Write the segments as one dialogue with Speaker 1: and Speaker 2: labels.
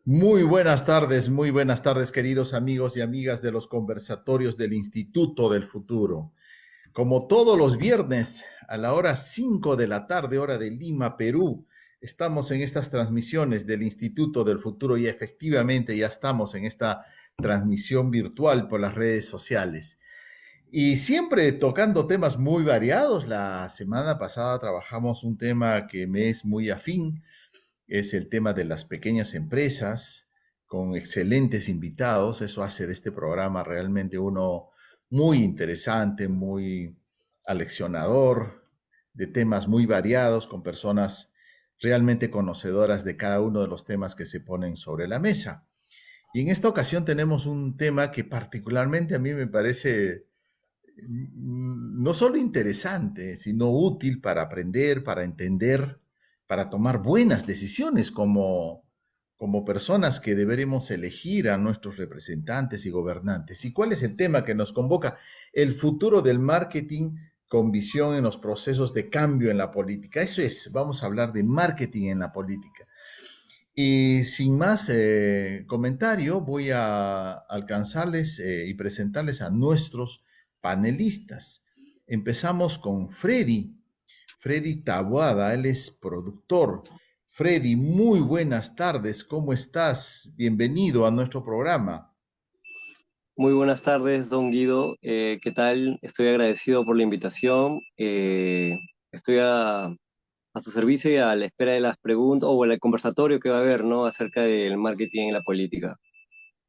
Speaker 1: Muy buenas tardes, queridos amigos y amigas de los conversatorios del Instituto del Futuro. Como todos los viernes, a la hora 5 de la tarde, hora de Lima, Perú, estamos en estas transmisiones del Instituto del Futuro y efectivamente ya estamos en esta transmisión virtual por las redes sociales. Y siempre tocando temas muy variados. La semana pasada trabajamos un tema que me es muy afín, es el tema de las pequeñas empresas, con excelentes invitados. Eso hace de este programa realmente uno muy interesante, muy aleccionador, de temas muy variados, con personas realmente conocedoras de cada uno de los temas que se ponen sobre la mesa. Y en esta ocasión tenemos un tema que particularmente a mí me parece no solo interesante, sino útil para aprender, para entender, para tomar buenas decisiones como personas que deberemos elegir a nuestros representantes y gobernantes. ¿Y cuál es el tema que nos convoca? El futuro del marketing con visión en los procesos de cambio en la política. Eso es, vamos a hablar de marketing en la política. Y sin más comentario, voy a alcanzarles y presentarles a nuestros panelistas. Empezamos con Freddy Taboada, él es productor. Freddy, muy buenas tardes, ¿cómo estás? Bienvenido a nuestro programa.
Speaker 2: Muy buenas tardes, don Guido. ¿Qué tal? Estoy agradecido por la invitación. Estoy a su servicio y a la espera de las preguntas o el conversatorio que va a haber, ¿no? Acerca del marketing en la política.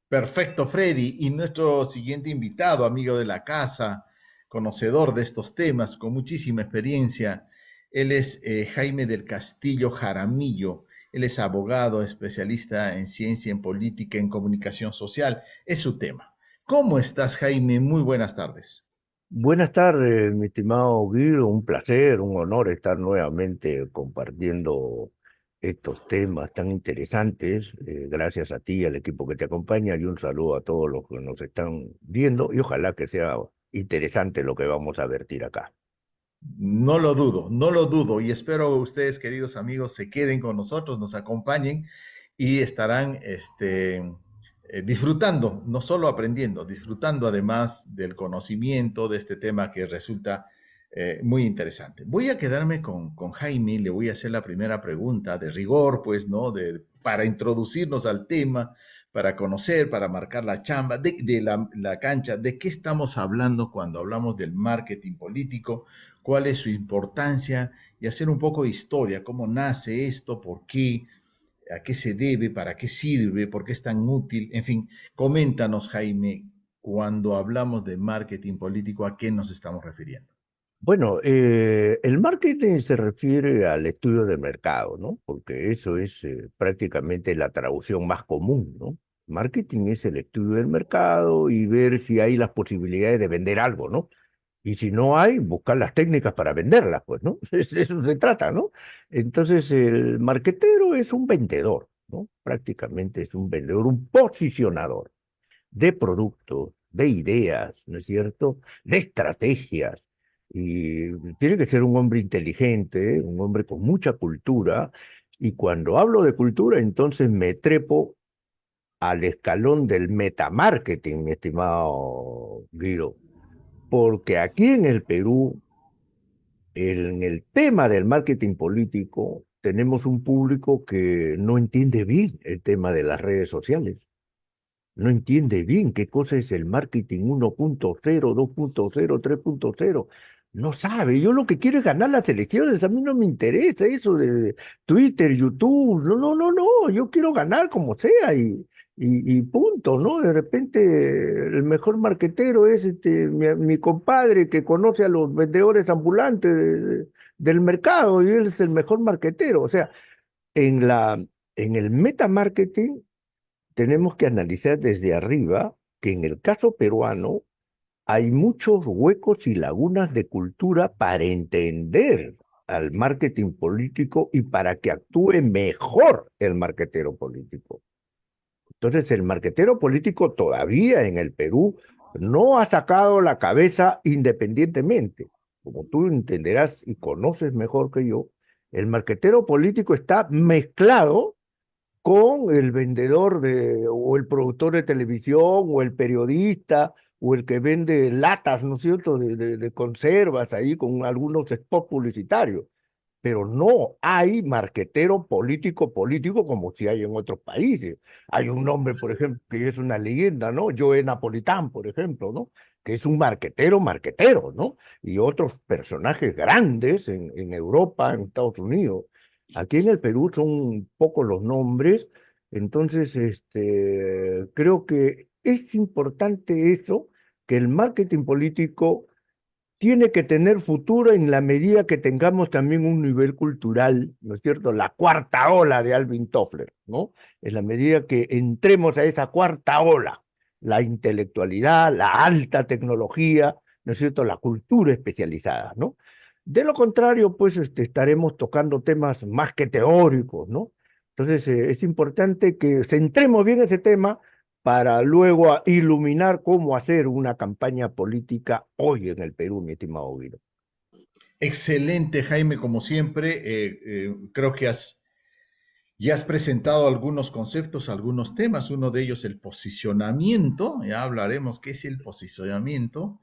Speaker 1: Perfecto, Freddy. Y nuestro siguiente invitado, amigo de la casa, conocedor de estos temas, con muchísima experiencia, él es Jaime del Castillo Jaramillo. Él es abogado, especialista en ciencia, en política, en comunicación social. Es su tema. ¿Cómo estás, Jaime? Muy buenas tardes.
Speaker 3: Buenas tardes, mi estimado Guido. Un placer, un honor estar nuevamente compartiendo estos temas tan interesantes. Gracias a ti, al equipo que te acompaña, y un saludo a todos los que nos están viendo. Y ojalá que sea interesante lo que vamos a vertir acá.
Speaker 1: No lo dudo, no lo dudo. Y espero ustedes, queridos amigos, se queden con nosotros, nos acompañen y estarán disfrutando, no solo aprendiendo, disfrutando además del conocimiento de este tema que resulta muy interesante. Voy a quedarme con Jaime, le voy a hacer la primera pregunta de rigor, pues, ¿no? Para introducirnos al tema, para conocer, para marcar la chamba, la cancha, de qué estamos hablando cuando hablamos del marketing político, cuál es su importancia y hacer un poco de historia, cómo nace esto, por qué, a qué se debe, para qué sirve, por qué es tan útil. En fin, coméntanos, Jaime, cuando hablamos de marketing político, ¿a qué nos estamos refiriendo?
Speaker 3: Bueno, el marketing se refiere al estudio de mercado, ¿no? Porque eso es prácticamente la traducción más común, ¿no? Marketing es el estudio del mercado y ver si hay las posibilidades de vender algo, ¿no? Y si no hay, buscar las técnicas para venderlas, pues, ¿no? Eso se trata, ¿no? Entonces, el marquetero es un vendedor, ¿no? Prácticamente es un vendedor, un posicionador de productos, de ideas, ¿no es cierto? De estrategias. Y tiene que ser un hombre inteligente, un hombre con mucha cultura. Y cuando hablo de cultura, entonces me trepo al escalón del metamarketing, mi estimado Guido. Porque aquí en el Perú, en el tema del marketing político, tenemos un público que no entiende bien el tema de las redes sociales, no entiende bien qué cosa es el marketing 1.0, 2.0, 3.0. No sabe. Yo lo que quiero es ganar las elecciones. A mí no me interesa eso de Twitter, YouTube. No, no, no, no. Yo quiero ganar como sea y punto, ¿no? De repente el mejor marquetero es mi compadre que conoce a los vendedores ambulantes del mercado y él es el mejor marquetero. O sea, en en el metamarketing tenemos que analizar desde arriba que en el caso peruano hay muchos huecos y lagunas de cultura para entender al marketing político y para que actúe mejor el marketero político. Entonces, el marketero político todavía en el Perú no ha sacado la cabeza independientemente. Como tú entenderás y conoces mejor que yo, el marketero político está mezclado con el vendedor o el productor de televisión, o el periodista, o el que vende latas, ¿no es cierto?, de conservas ahí con algunos spots publicitarios. Pero no hay marquetero político como si hay en otros países. Hay un hombre, por ejemplo, que es una leyenda, ¿no? Joe Napolitán, por ejemplo, ¿no? Que es un marquetero, ¿no? Y otros personajes grandes en Europa, en Estados Unidos. Aquí en el Perú son pocos los nombres, entonces creo que es importante eso, que el marketing político tiene que tener futuro en la medida que tengamos también un nivel cultural, ¿no es cierto? La cuarta ola de Alvin Toffler, ¿no? En la medida que entremos a esa cuarta ola, la intelectualidad, la alta tecnología, ¿no es cierto? La cultura especializada, ¿no? De lo contrario, pues estaremos tocando temas más que teóricos, ¿no? Entonces, es importante que centremos bien ese tema para luego iluminar cómo hacer una campaña política hoy en el Perú, mi estimado Guido.
Speaker 1: Excelente, Jaime, como siempre. Creo que ya has presentado algunos conceptos, algunos temas. Uno de ellos, el posicionamiento. Ya hablaremos qué es el posicionamiento.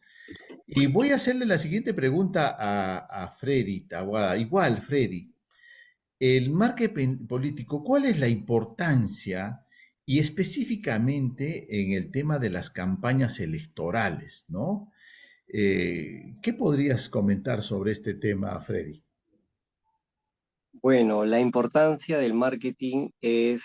Speaker 1: Y voy a hacerle la siguiente pregunta a Freddy Taboada. Igual, Freddy, el marketing político, ¿cuál es la importancia y específicamente en el tema de las campañas electorales, ¿no? ¿Qué podrías comentar sobre este tema, Freddy?
Speaker 2: Bueno, la importancia del marketing es,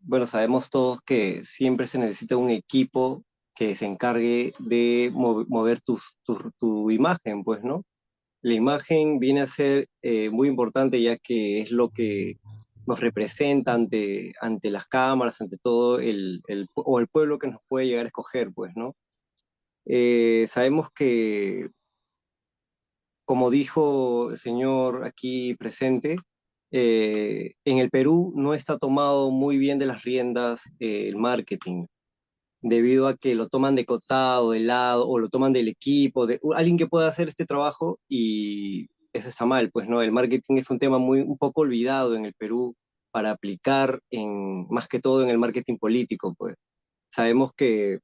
Speaker 2: bueno, sabemos todos que siempre se necesita un equipo que se encargue de mover tu imagen, pues, ¿no? La imagen viene a ser muy importante ya que es lo que nos representa ante las cámaras, ante todo o el pueblo que nos puede llegar a escoger, pues, ¿no? Sabemos que, como dijo el señor aquí presente, en el Perú no está tomado muy bien de las riendas el marketing, debido a que lo toman de costado, de lado, o lo toman del equipo, de alguien que pueda hacer este trabajo, y eso está mal, pues no, el marketing es un tema un poco olvidado en el Perú para aplicar más que todo en el marketing político, pues. Sabemos que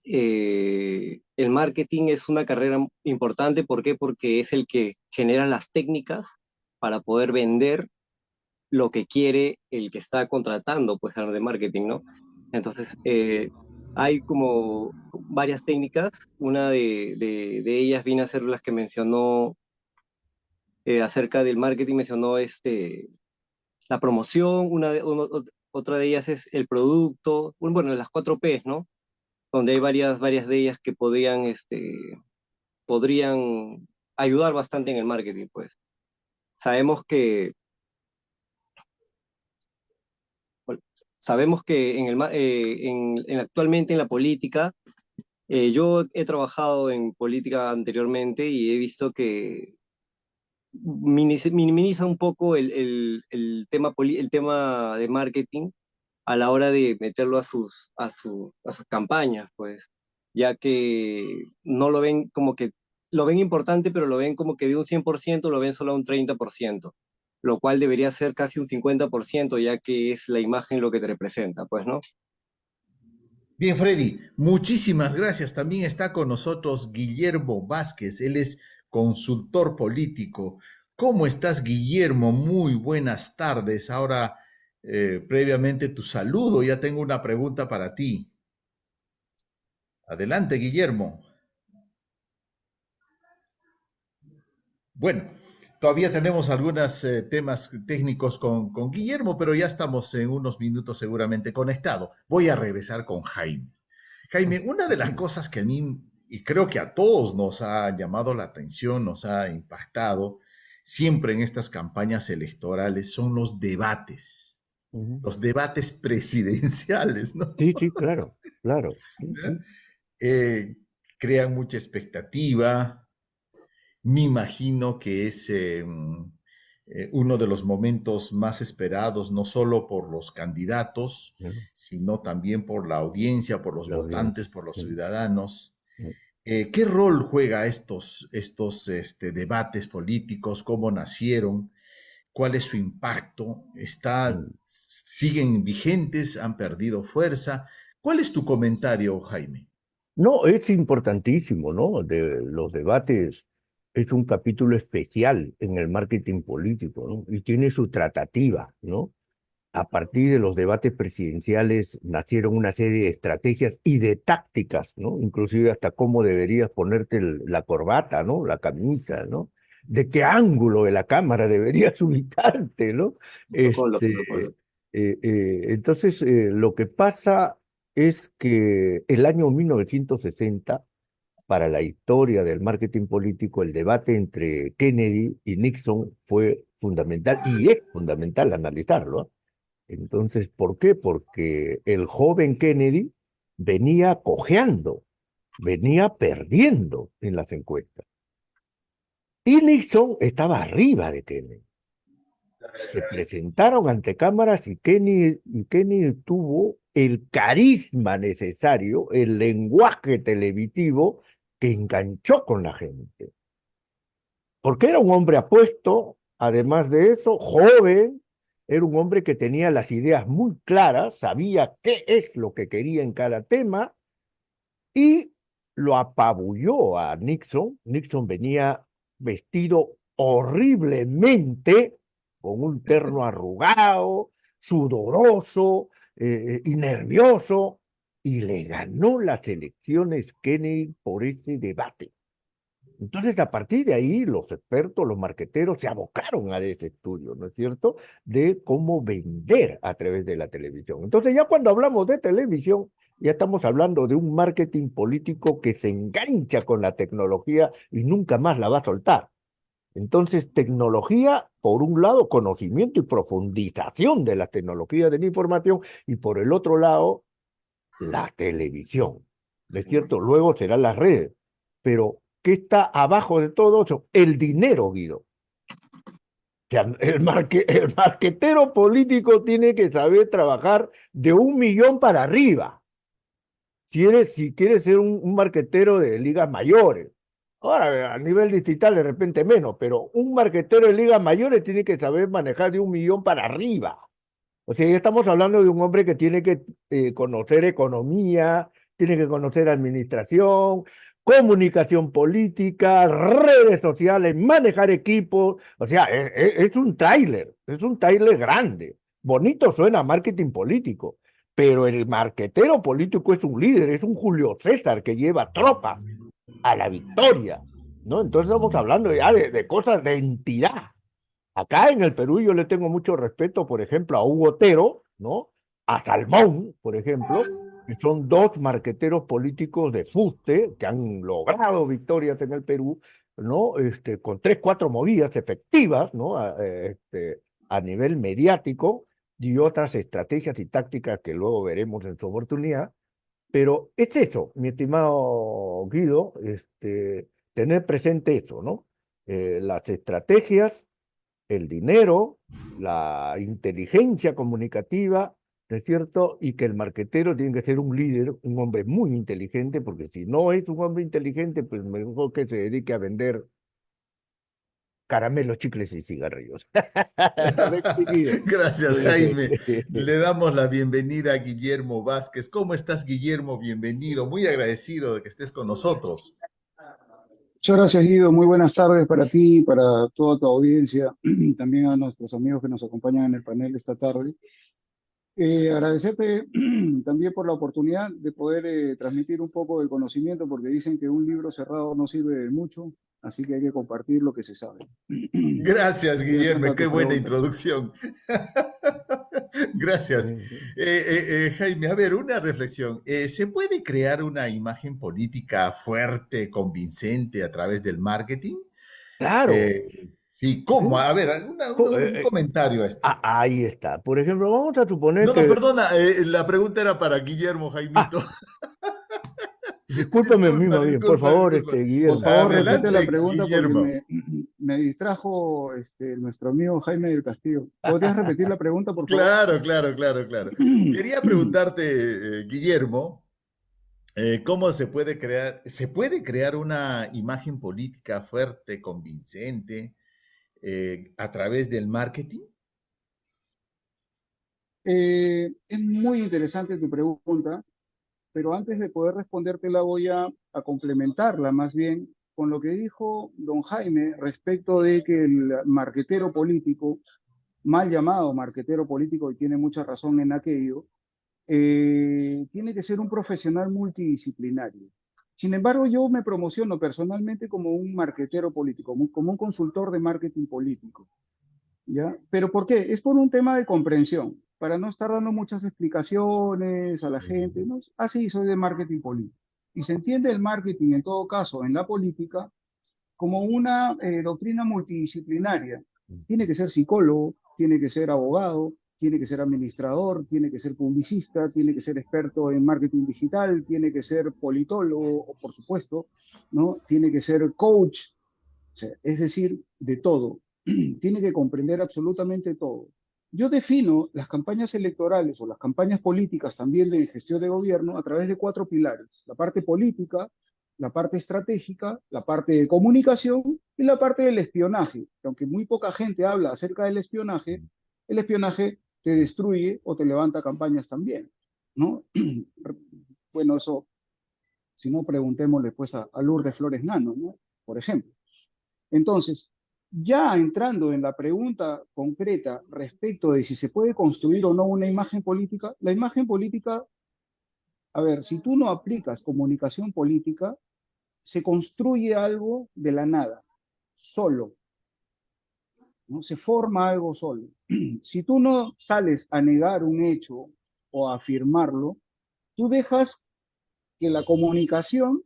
Speaker 2: el marketing es una carrera importante, ¿por qué? Porque es el que genera las técnicas para poder vender lo que quiere el que está contratando, pues, a de marketing, ¿no? Entonces, hay como varias técnicas, una de ellas viene a ser las que mencionó acerca del marketing, mencionó la promoción, otra de ellas es el producto, bueno, las 4 Ps, ¿no? Donde hay varias de ellas que podrían ayudar bastante en el marketing, pues. Sabemos que bueno, sabemos que actualmente en la política, yo he trabajado en política anteriormente y he visto que minimiza un poco el tema de marketing a la hora de meterlo a sus campañas, pues, ya que no lo ven como que, lo ven importante, pero lo ven como que de un 100% lo ven solo a un 30%, lo cual debería ser casi un 50%, ya que es la imagen lo que te representa, pues, ¿no?
Speaker 1: Bien, Freddy, muchísimas gracias. También está con nosotros Guillermo Vázquez, él es consultor político. ¿Cómo estás, Guillermo? Muy buenas tardes. Ahora, previamente tu saludo, ya tengo una pregunta para ti. Adelante, Guillermo. Bueno, todavía tenemos algunos temas técnicos con Guillermo, pero ya estamos en unos minutos seguramente conectados. Voy a regresar con Jaime. Jaime, una de las cosas que a mí, y creo que a todos nos ha llamado la atención, nos ha impactado siempre en estas campañas electorales, son
Speaker 3: Ujú.
Speaker 1: los debates presidenciales, ¿no?
Speaker 3: Sí, sí, claro, claro. Sí,
Speaker 1: ¿Ya?
Speaker 3: sí.
Speaker 1: Crean mucha expectativa. Me imagino que es uno de los momentos más esperados, no solo por los candidatos,
Speaker 3: Ujú.
Speaker 1: sino también por la audiencia, por los
Speaker 3: La audiencia.
Speaker 1: votantes, por los
Speaker 3: Ujú.
Speaker 1: ciudadanos.
Speaker 3: Ujú.
Speaker 1: ¿Qué rol juega estos debates políticos? ¿Cómo nacieron? ¿Cuál es su impacto?
Speaker 3: Mm.
Speaker 1: ¿Siguen vigentes? ¿Han perdido fuerza? ¿Cuál es tu comentario, Jaime?
Speaker 3: No, es importantísimo, ¿no? De los debates es un capítulo especial en el marketing político, ¿no? Y tiene su tratativa, ¿no? A partir de los debates presidenciales nacieron una serie de estrategias y de tácticas, ¿no? Inclusive hasta cómo deberías ponerte la corbata, ¿no? La camisa, ¿no? De qué ángulo de la cámara deberías ubicarte, ¿no?
Speaker 2: Protocolo, protocolo.
Speaker 3: Entonces, lo que pasa es que el año 1960, para la historia del marketing político, el debate entre Kennedy y Nixon fue fundamental y es fundamental analizarlo, ¿ah? Entonces, ¿por qué? Porque el joven Kennedy venía cojeando, venía perdiendo en las encuestas. Y Nixon estaba arriba de Kennedy. Se presentaron ante cámaras y Kennedy tuvo el carisma necesario, el lenguaje televisivo que enganchó con la gente. Porque era un hombre apuesto, además de eso, joven, era un hombre que tenía las ideas muy claras, sabía qué es lo que quería en cada tema y lo apabulló a Nixon. Nixon venía vestido horriblemente, con un terno arrugado, sudoroso y nervioso, y le ganó las elecciones Kennedy por ese debate. Entonces, a partir de ahí, los expertos, los marqueteros, se abocaron a ese estudio, ¿no es cierto?, de cómo vender a través de la televisión. Entonces, ya cuando hablamos de televisión, ya estamos hablando de un marketing político que se engancha con la tecnología y nunca más la va a soltar. Entonces, tecnología, por un lado, conocimiento y profundización de las tecnologías de la información, y por el otro lado, la televisión, ¿no es cierto? Luego serán las redes, pero ¿qué está abajo de todo eso? El dinero, Guido. O sea, el marquetero político tiene que saber trabajar de 1 millón para arriba, si quieres ser un marquetero de ligas mayores. Ahora, a nivel distrital de repente menos, pero un marquetero de ligas mayores tiene que saber manejar de 1 millón para arriba. O sea, ya estamos hablando de un hombre que tiene que conocer economía, tiene que conocer administración, comunicación política, redes sociales, manejar equipos. O sea, es un tráiler grande. Bonito suena marketing político, pero el marquetero político es un líder, es un Julio César que lleva tropas a la victoria, ¿no? Entonces estamos hablando ya de cosas de entidad. Acá en el Perú yo le tengo mucho respeto, por ejemplo, a Hugo Otero, ¿no? A Salmón, por ejemplo, que son dos marqueteros políticos de fuste que han logrado victorias en el Perú, ¿no? Con 3, 4 movidas efectivas, ¿no? A nivel mediático y otras estrategias y tácticas que luego veremos en su oportunidad. Pero es eso, mi estimado Guido, tener presente eso, ¿no? Las estrategias, el dinero, la inteligencia comunicativa, ¿no es cierto? Y que el marquetero tiene que ser un líder, un hombre muy inteligente, porque si no es un hombre inteligente, pues mejor que se dedique a vender caramelos, chicles y cigarrillos. ¿Me he explico?
Speaker 1: Gracias, Jaime. Le damos la bienvenida a Guillermo Vázquez. ¿Cómo estás, Guillermo? Bienvenido. Muy agradecido de que estés con nosotros.
Speaker 4: Muchas gracias, Guido. Muy buenas tardes para ti, para toda tu audiencia, también a nuestros amigos que nos acompañan en el panel esta tarde. Agradecerte también por la oportunidad de poder transmitir un poco de conocimiento, porque dicen que un libro cerrado no sirve de mucho, así que hay que compartir lo que se sabe.
Speaker 1: Gracias,
Speaker 4: Estoy atento
Speaker 1: Guillermo.
Speaker 4: a
Speaker 1: Qué
Speaker 4: tus
Speaker 1: buena
Speaker 4: preguntas.
Speaker 1: introducción. Gracias. Jaime, a ver, una reflexión. ¿Se puede crear una imagen política fuerte, convincente a través del marketing?
Speaker 3: Claro.
Speaker 1: Sí, ¿cómo? A ver, un comentario a esto.
Speaker 3: Ahí está. Por ejemplo, vamos a suponer
Speaker 1: No, no,
Speaker 3: que...
Speaker 1: perdona, la pregunta era para Guillermo,
Speaker 3: Ah,
Speaker 1: Jaimito.
Speaker 3: discúlpame,
Speaker 1: Disculpa,
Speaker 3: mismo bien, por
Speaker 1: disculpa,
Speaker 3: favor,
Speaker 1: disculpa.
Speaker 4: Por
Speaker 3: Guillermo.
Speaker 4: favor, repite la
Speaker 1: Adelante,
Speaker 4: pregunta porque
Speaker 1: Guillermo.
Speaker 4: me distrajo nuestro amigo Jaime del Castillo. ¿Podrías repetir la pregunta, por favor?
Speaker 1: Claro, claro, claro, claro. Quería preguntarte, Guillermo, ¿cómo se puede crear una imagen política fuerte, convincente? a través del marketing?
Speaker 4: Es muy interesante tu pregunta, pero antes de poder respondértela voy a complementarla más bien con lo que dijo don Jaime respecto de que el marquetero político, mal llamado marquetero político, y tiene mucha razón en aquello, tiene que ser un profesional multidisciplinario. Sin embargo, yo me promociono personalmente como un marquetero político, como un consultor de marketing político. ¿Ya? ¿Pero por qué? Es por un tema de comprensión, para no estar dando muchas explicaciones a la gente, ¿no? Así soy de marketing político. Y se entiende el marketing, en todo caso, en la política, como una doctrina multidisciplinaria. Tiene que ser psicólogo, tiene que ser abogado, tiene que ser administrador, tiene que ser publicista, tiene que ser experto en marketing digital, tiene que ser politólogo, por supuesto, ¿no? Tiene que ser coach, o sea, es decir, de todo. Tiene que comprender absolutamente todo. Yo defino las campañas electorales o las campañas políticas también de gestión de gobierno a través de cuatro pilares: la parte política, la parte estratégica, la parte de comunicación y la parte del espionaje. Aunque muy poca gente habla acerca del espionaje, el espionaje te destruye o te levanta campañas también, ¿no? Bueno, eso, si no, preguntémosle pues a Lourdes Flores Nano, ¿no? Por ejemplo. Entonces, ya entrando en la pregunta concreta respecto de si se puede construir o no una imagen política, la imagen política, a ver, si tú no aplicas comunicación política, se construye algo de la nada, solo, ¿no? Se forma algo solo. Si tú no sales a negar un hecho o a afirmarlo, tú dejas que la comunicación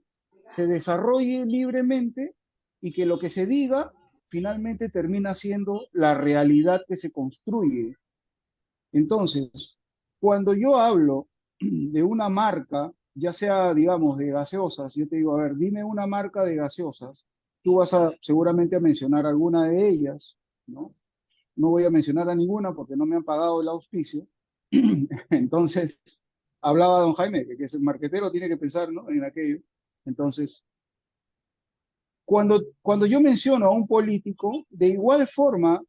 Speaker 4: se desarrolle libremente y que lo que se diga finalmente termina siendo la realidad que se construye. Entonces, cuando yo hablo de una marca, ya sea, digamos, de gaseosas, yo te digo, a ver, dime una marca de gaseosas, tú vas a seguramente a mencionar alguna de ellas, ¿no? No voy a mencionar a ninguna porque no me han pagado el auspicio. Entonces, hablaba don Jaime, que es el marquetero, tiene que pensar, ¿no?, en aquello. Entonces, cuando yo menciono a un político, de igual forma,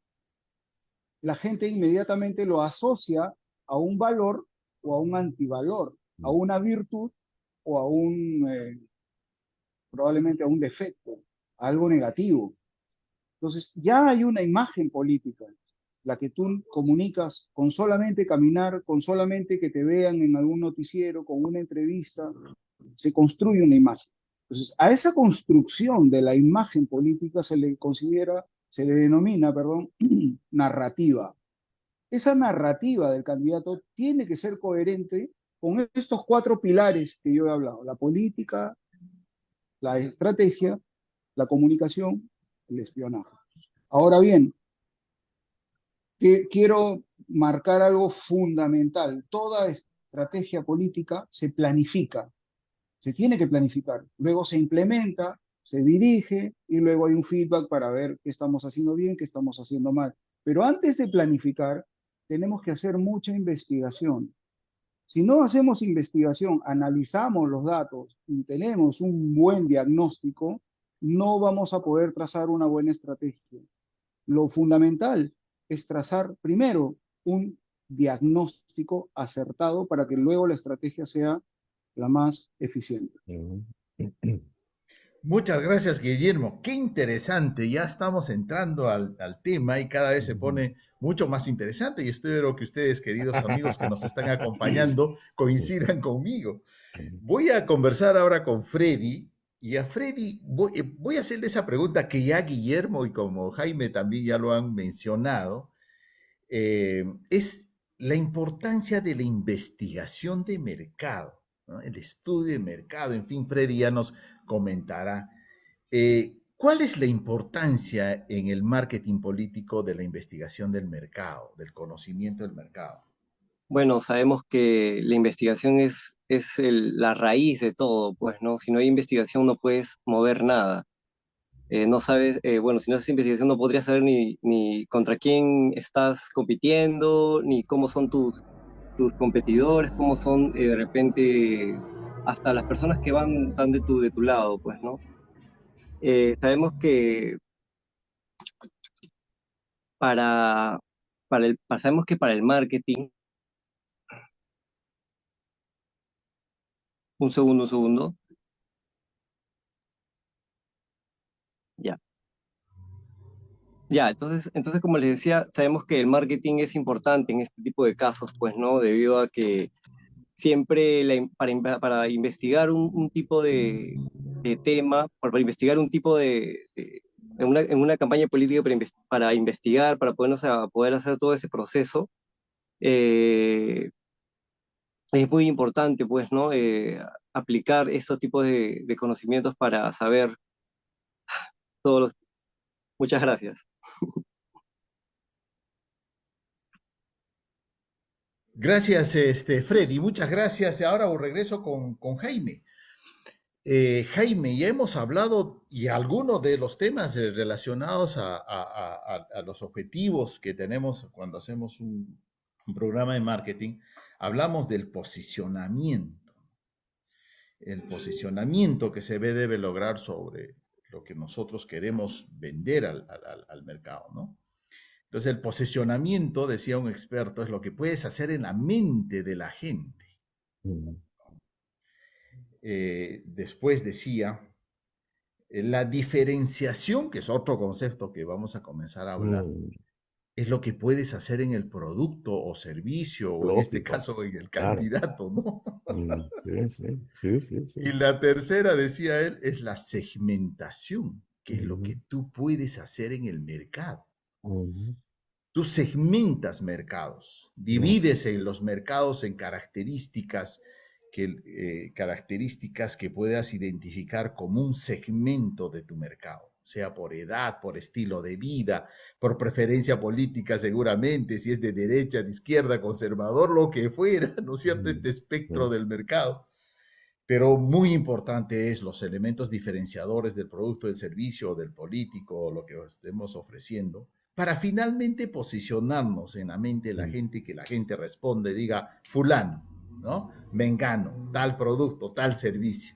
Speaker 4: la gente inmediatamente lo asocia a un valor o a un antivalor, a una virtud o a probablemente a un defecto, a algo negativo. Entonces, ya hay una imagen política, la que tú comunicas con solamente caminar, con solamente que te vean en algún noticiero, con una entrevista, se construye una imagen. Entonces, a esa construcción de la imagen política se le denomina, perdón, narrativa. Esa narrativa del candidato tiene que ser coherente con estos cuatro pilares que yo he hablado: la política, la estrategia, la comunicación, el espionaje. Ahora bien, quiero marcar algo fundamental. Toda estrategia política se planifica, se tiene que planificar, luego se implementa, se dirige y luego hay un feedback para ver qué estamos haciendo bien, qué estamos haciendo mal. Pero antes de planificar, tenemos que hacer mucha investigación. Si no hacemos investigación, analizamos los datos y tenemos un buen diagnóstico, no vamos a poder trazar una buena estrategia. Lo fundamental es trazar primero un diagnóstico acertado para que luego la estrategia sea la más eficiente.
Speaker 1: Muchas gracias, Guillermo. Qué interesante. Ya estamos entrando al tema y cada vez se pone mucho más interesante y espero que ustedes, queridos amigos que nos están acompañando, coincidan conmigo. Voy a conversar ahora con Freddy y a Freddy voy a hacerle esa pregunta que ya Guillermo y como Jaime también ya lo han mencionado. Es la importancia de la investigación de mercado, ¿no? El estudio de mercado. En fin, Freddy ya nos comentará. ¿Cuál es la importancia en el marketing político de la investigación del mercado, del conocimiento del mercado?
Speaker 2: Bueno, sabemos que la investigación es la raíz de todo, pues, ¿no? Si no hay investigación no puedes mover nada. No sabes, bueno, si no haces investigación no podrías saber ni contra quién estás compitiendo, ni cómo son tus competidores, cómo son de repente hasta las personas que van de tu lado, pues, ¿no? Sabemos que para, sabemos que para el marketing, un segundo, ya. Ya, entonces como les decía, sabemos que el marketing es importante en este tipo de casos, pues, ¿no? Debido a que siempre para investigar un tipo de tema, para investigar un tipo en una campaña política para investigar, para poder hacer todo ese proceso, eh, es muy importante, pues, ¿no? Aplicar estos tipos de conocimientos para saber todos los... Muchas gracias.
Speaker 1: Gracias, Freddy, muchas gracias. Ahora regreso con Jaime. Jaime, ya hemos hablado y algunos de los temas relacionados a los objetivos que tenemos cuando hacemos un programa de marketing, hablamos del posicionamiento, el posicionamiento que se debe lograr sobre lo que nosotros queremos vender al mercado, ¿no? Entonces, el posicionamiento, decía un experto, es lo que puedes hacer en la mente de la gente.
Speaker 3: Mm,
Speaker 1: Después decía, la diferenciación, que es otro concepto que vamos a comenzar a hablar,
Speaker 3: mm,
Speaker 1: es lo que puedes hacer en el producto o servicio, o en este
Speaker 3: lógico,
Speaker 1: caso en el
Speaker 3: claro.
Speaker 1: candidato, ¿no?
Speaker 3: Sí, sí, sí, sí,
Speaker 1: Y
Speaker 3: sí.
Speaker 1: la tercera, decía él, es la segmentación, que es lo
Speaker 3: Ujú,
Speaker 1: que tú puedes hacer en el mercado.
Speaker 3: ujú,
Speaker 1: Tú segmentas mercados,
Speaker 3: ujú,
Speaker 1: divides en los mercados en características que puedas identificar como un segmento de tu mercado, sea por edad, por estilo de vida, por preferencia política seguramente, si es de derecha, de izquierda, conservador, lo que fuera, ¿no es cierto?
Speaker 3: ujú,
Speaker 1: Este espectro
Speaker 3: ujú,
Speaker 1: del mercado. Pero muy importante es los elementos diferenciadores del producto, del servicio, del político, o lo que estemos ofreciendo, para finalmente posicionarnos en la mente de la
Speaker 3: ujú.
Speaker 1: gente, que la gente responde, diga, fulano, ¿no? Mengano, tal producto, tal servicio.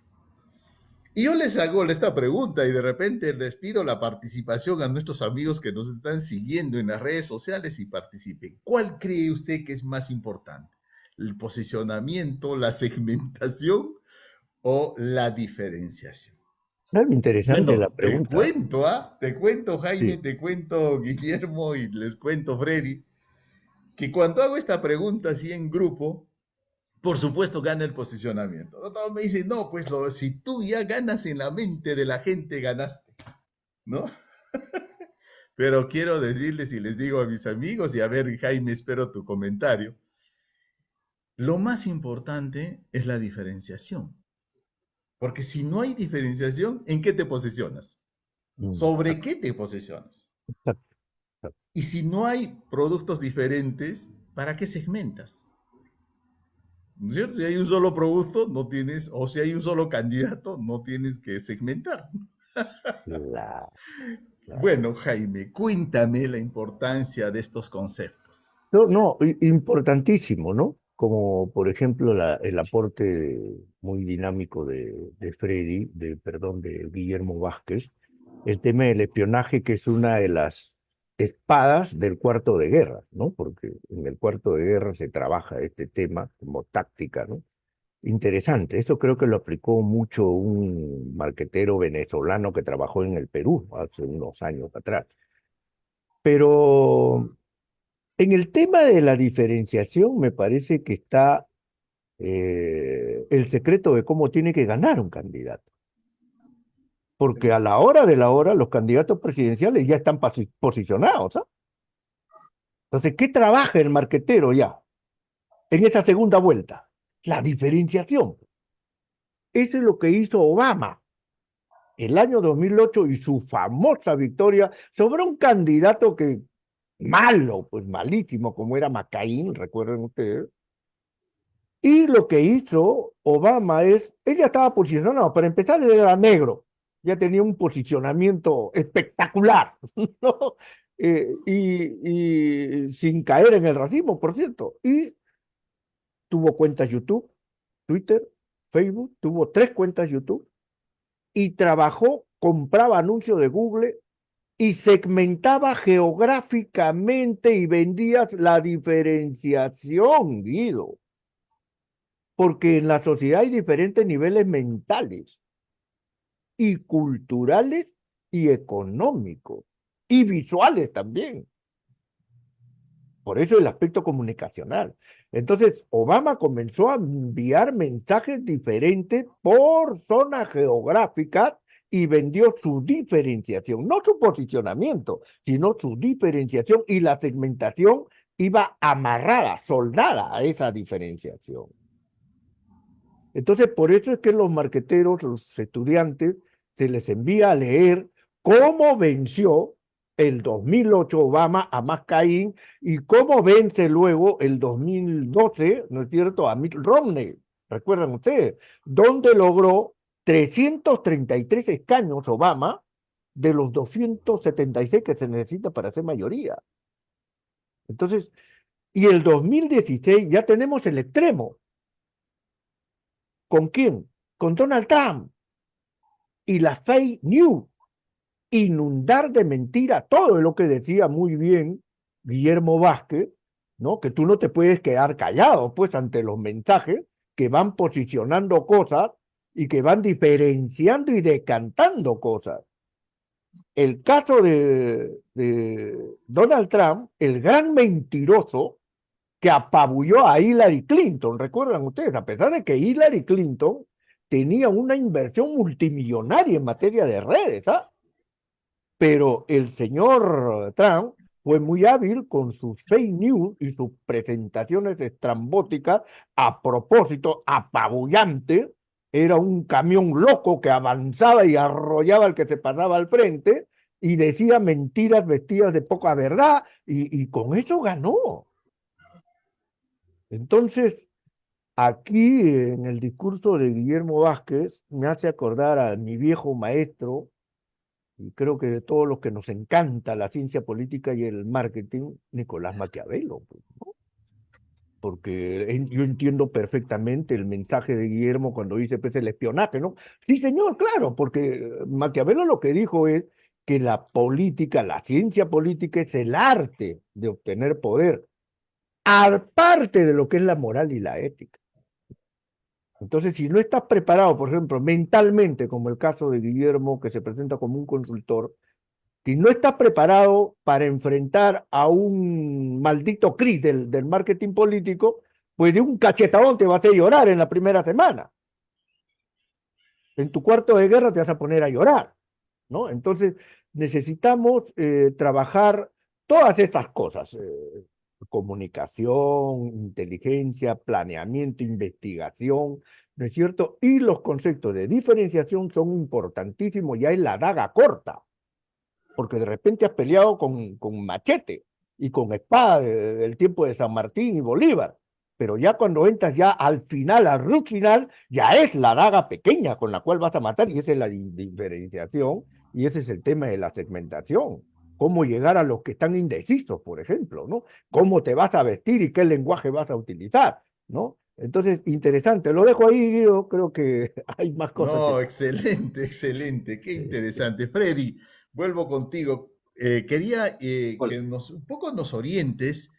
Speaker 1: Y yo les hago esta pregunta y de repente les pido la participación a nuestros amigos que nos están siguiendo en las redes sociales y participen. ¿Cuál cree usted que es más importante? ¿El posicionamiento, la segmentación o la diferenciación?
Speaker 3: Claro, interesante la
Speaker 1: Bueno, te
Speaker 3: pregunta.
Speaker 1: cuento, ¿ah? Te cuento, Jaime,
Speaker 3: Sí.
Speaker 1: te cuento, Guillermo, y les cuento, Freddy, que cuando hago esta pregunta así en grupo, por supuesto gana el posicionamiento. Todos me dicen, no, pues si tú ya ganas en la mente de la gente, ganaste, ¿no? Pero quiero decirles y les digo a mis amigos, y a ver, Jaime, espero tu comentario, lo más importante es la diferenciación. Porque si no hay diferenciación, ¿en qué te posicionas?
Speaker 3: Mm,
Speaker 1: ¿Sobre qué te posicionas?
Speaker 3: exacto, exacto.
Speaker 1: Y si no hay productos diferentes, ¿para qué segmentas? ¿No es cierto? Si hay un solo producto, no tienes, o si hay un solo candidato, no tienes que segmentar.
Speaker 3: Claro, claro.
Speaker 1: Bueno, Jaime, cuéntame la importancia de estos conceptos.
Speaker 3: No, no, importantísimo, ¿no? Como por ejemplo el aporte muy dinámico de Freddy, perdón, de Guillermo Vázquez, el tema del espionaje, que es una de las espadas del cuarto de guerra, ¿no? Porque en el cuarto de guerra se trabaja este tema como táctica, ¿no? Interesante, eso creo que lo aplicó mucho un marquetero venezolano que trabajó en el Perú hace unos años atrás. Pero en el tema de la diferenciación me parece que está el secreto de cómo tiene que ganar un candidato. Porque a la hora de la hora los candidatos presidenciales ya están posicionados, ¿ah? Entonces, ¿qué trabaja el marquetero ya en esa segunda vuelta? La diferenciación. Eso es lo que hizo Obama el año 2008 y su famosa victoria sobre un candidato que malo, pues malísimo, como era McCain, recuerden ustedes. Y lo que hizo Obama es, ella estaba posicionado, para empezar, él era negro, ya tenía un posicionamiento espectacular, ¿no? Y sin caer en el racismo, por cierto. Y tuvo cuentas YouTube, Twitter, Facebook, tuvo 3 cuentas YouTube y trabajó, compraba anuncios de Google y segmentaba geográficamente y vendías la diferenciación, Guido, porque en la sociedad hay diferentes niveles mentales y culturales y económicos y visuales también. Por eso el aspecto comunicacional. Entonces, Obama comenzó a enviar mensajes diferentes por zona geográfica y vendió su diferenciación, no su posicionamiento, sino su diferenciación, y la segmentación iba amarrada, soldada a esa diferenciación. Entonces, por eso es que los marqueteros, los estudiantes, se les envía a leer cómo venció el 2008 Obama a McCain y cómo vence luego el 2012, ¿no es cierto?, a Mitt Romney. ¿Recuerdan ustedes? Donde logró 333 escaños Obama de los 276 que se necesita para hacer mayoría. Entonces, y el 2016 ya tenemos el extremo. ¿Con quién? Con Donald Trump y la fake news, inundar de mentiras todo lo que decía muy bien Guillermo Vázquez, ¿no? Que tú no te puedes quedar callado, pues, ante los mensajes que van posicionando cosas y que van diferenciando y decantando cosas. El caso de Donald Trump, el gran mentiroso que apabulló a Hillary Clinton, recuerdan ustedes, a pesar de que Hillary Clinton tenía una inversión multimillonaria en materia de redes, ¿ah? Pero el señor Trump fue muy hábil con sus fake news y sus presentaciones estrambóticas, a propósito, apabullante. Era un camión loco que avanzaba y arrollaba al que se pasaba al frente y decía mentiras vestidas de poca verdad, y con eso ganó. Entonces, aquí en el discurso de Guillermo Vázquez me hace acordar a mi viejo maestro, y creo que de todos los que nos encanta la ciencia política y el marketing, Nicolás Maquiavelo, pues, ¿no? Porque yo entiendo perfectamente el mensaje de Guillermo cuando dice, pues, el espionaje, ¿no? Sí, señor, claro, porque Maquiavelo lo que dijo es que la política, la ciencia política es el arte de obtener poder, aparte de lo que es la moral y la ética. Entonces, si no estás preparado, por ejemplo, mentalmente, como el caso de Guillermo, que se presenta como un consultor, si no estás preparado para enfrentar a un maldito Cris del marketing político, pues de un cachetadón te vas a llorar en la primera semana. En tu cuarto de guerra te vas a poner a llorar, ¿no? Entonces, necesitamos trabajar todas estas cosas. Comunicación, inteligencia, planeamiento, investigación, ¿no es cierto? Y los conceptos de diferenciación son importantísimos, ya es la daga corta, porque de repente has peleado con machete y con espada del tiempo de San Martín y Bolívar, pero ya cuando entras ya al final, al root final, ya es la daga pequeña con la cual vas a matar, y esa es la diferenciación, y ese es el tema de la segmentación. Cómo llegar a los que están indecisos, por ejemplo, ¿no? Cómo te vas a vestir y qué lenguaje vas a utilizar, ¿no? Entonces, interesante. Lo dejo ahí, Guido. Creo que hay más cosas que...
Speaker 1: No, excelente, excelente, qué interesante. Freddy, vuelvo contigo. Quería
Speaker 2: Hola.
Speaker 1: que un poco nos orientes.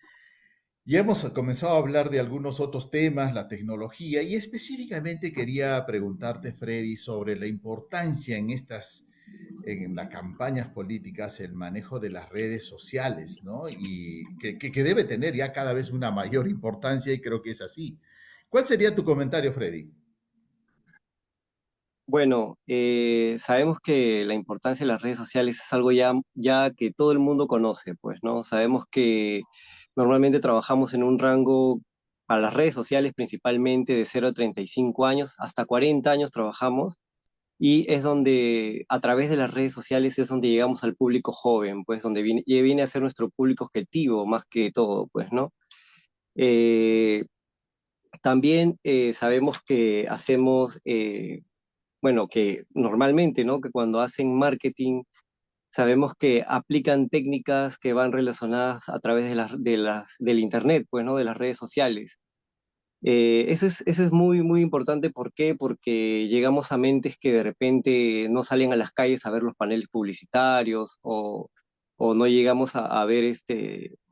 Speaker 1: Ya hemos comenzado a hablar de algunos otros temas, la tecnología, y específicamente quería preguntarte, Freddy, sobre la importancia en las campañas políticas, el manejo de las redes sociales, ¿no? Y que debe tener ya cada vez una mayor importancia, y creo que es así. ¿Cuál sería tu comentario, Freddy?
Speaker 2: Bueno, sabemos que la importancia de las redes sociales es algo ya que todo el mundo conoce, pues, ¿no? Sabemos que normalmente trabajamos en un rango para las redes sociales principalmente de 0 a 35 años, hasta 40 años trabajamos, y es donde a través de las redes sociales es donde llegamos al público joven, pues donde viene a ser nuestro público objetivo más que todo, pues, ¿no? Eh, También sabemos que hacemos bueno, que normalmente, ¿no? Que cuando hacen marketing, sabemos que aplican técnicas que van relacionadas a través del internet, pues, ¿no? De las redes sociales. Eso es muy, muy importante. ¿Por qué? Porque llegamos a mentes que de repente no salen a las calles a ver los paneles publicitarios o no llegamos a ver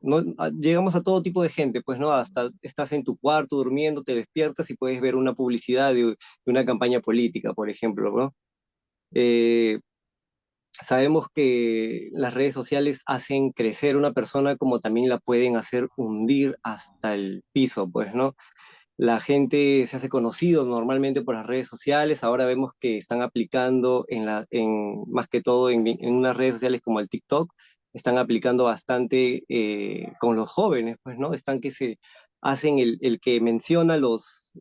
Speaker 2: no, llegamos a todo tipo de gente, pues no, hasta estás en tu cuarto durmiendo, te despiertas y puedes ver una publicidad de una campaña política, por ejemplo, ¿no? Eh, Sabemos que las redes sociales hacen crecer una persona como también la pueden hacer hundir hasta el piso, pues, ¿no? La gente se hace conocido normalmente por las redes sociales. Ahora vemos que están aplicando más que todo en unas redes sociales como el TikTok, están aplicando bastante con los jóvenes, pues, ¿no? Están que se hacen el que menciona los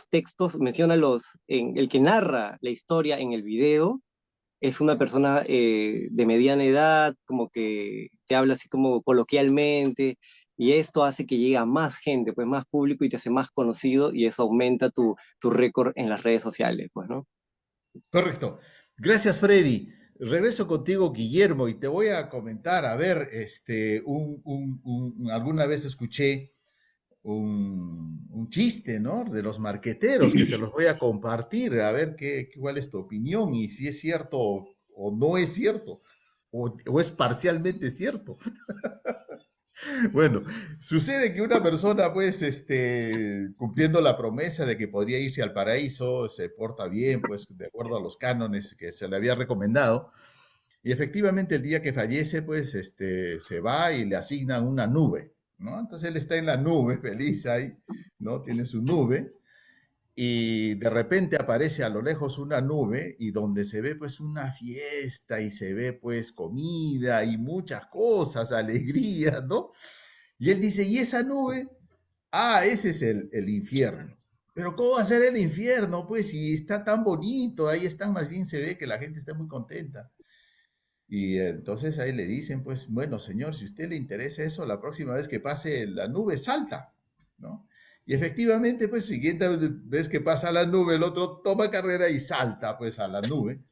Speaker 2: textos, menciona el que narra la historia en el video, es una persona de mediana edad, como que te habla así como coloquialmente, y esto hace que llegue a más gente, pues más público y te hace más conocido, y eso aumenta tu récord en las redes sociales, pues, ¿no?
Speaker 1: Correcto. Gracias, Freddy. Regreso contigo, Guillermo, y te voy a comentar, a ver, alguna vez escuché un chiste, ¿no? De los marqueteros, que se los voy a compartir, a ver cuál es tu opinión y si es cierto o no es cierto, o es parcialmente cierto. Bueno, sucede que una persona, pues, cumpliendo la promesa de que podría irse al paraíso, se porta bien, pues, de acuerdo a los cánones que se le había recomendado, y efectivamente el día que fallece, pues, se va y le asignan una nube, ¿no? Entonces él está en la nube, feliz ahí, ¿no? Tiene su nube, y de repente aparece a lo lejos una nube y donde se ve pues una fiesta y se ve pues comida y muchas cosas, alegría, ¿no? Y él dice, ¿y esa nube? Ah, ese es el infierno. Pero ¿cómo va a ser el infierno? Pues si está tan bonito, ahí están, más bien se ve que la gente está muy contenta. Y entonces ahí le dicen, pues, bueno, señor, si a usted le interesa eso, la próxima vez que pase la nube, salta, ¿no? Y efectivamente, pues, siguiente vez que pasa la nube, el otro toma carrera y salta, pues, a la nube.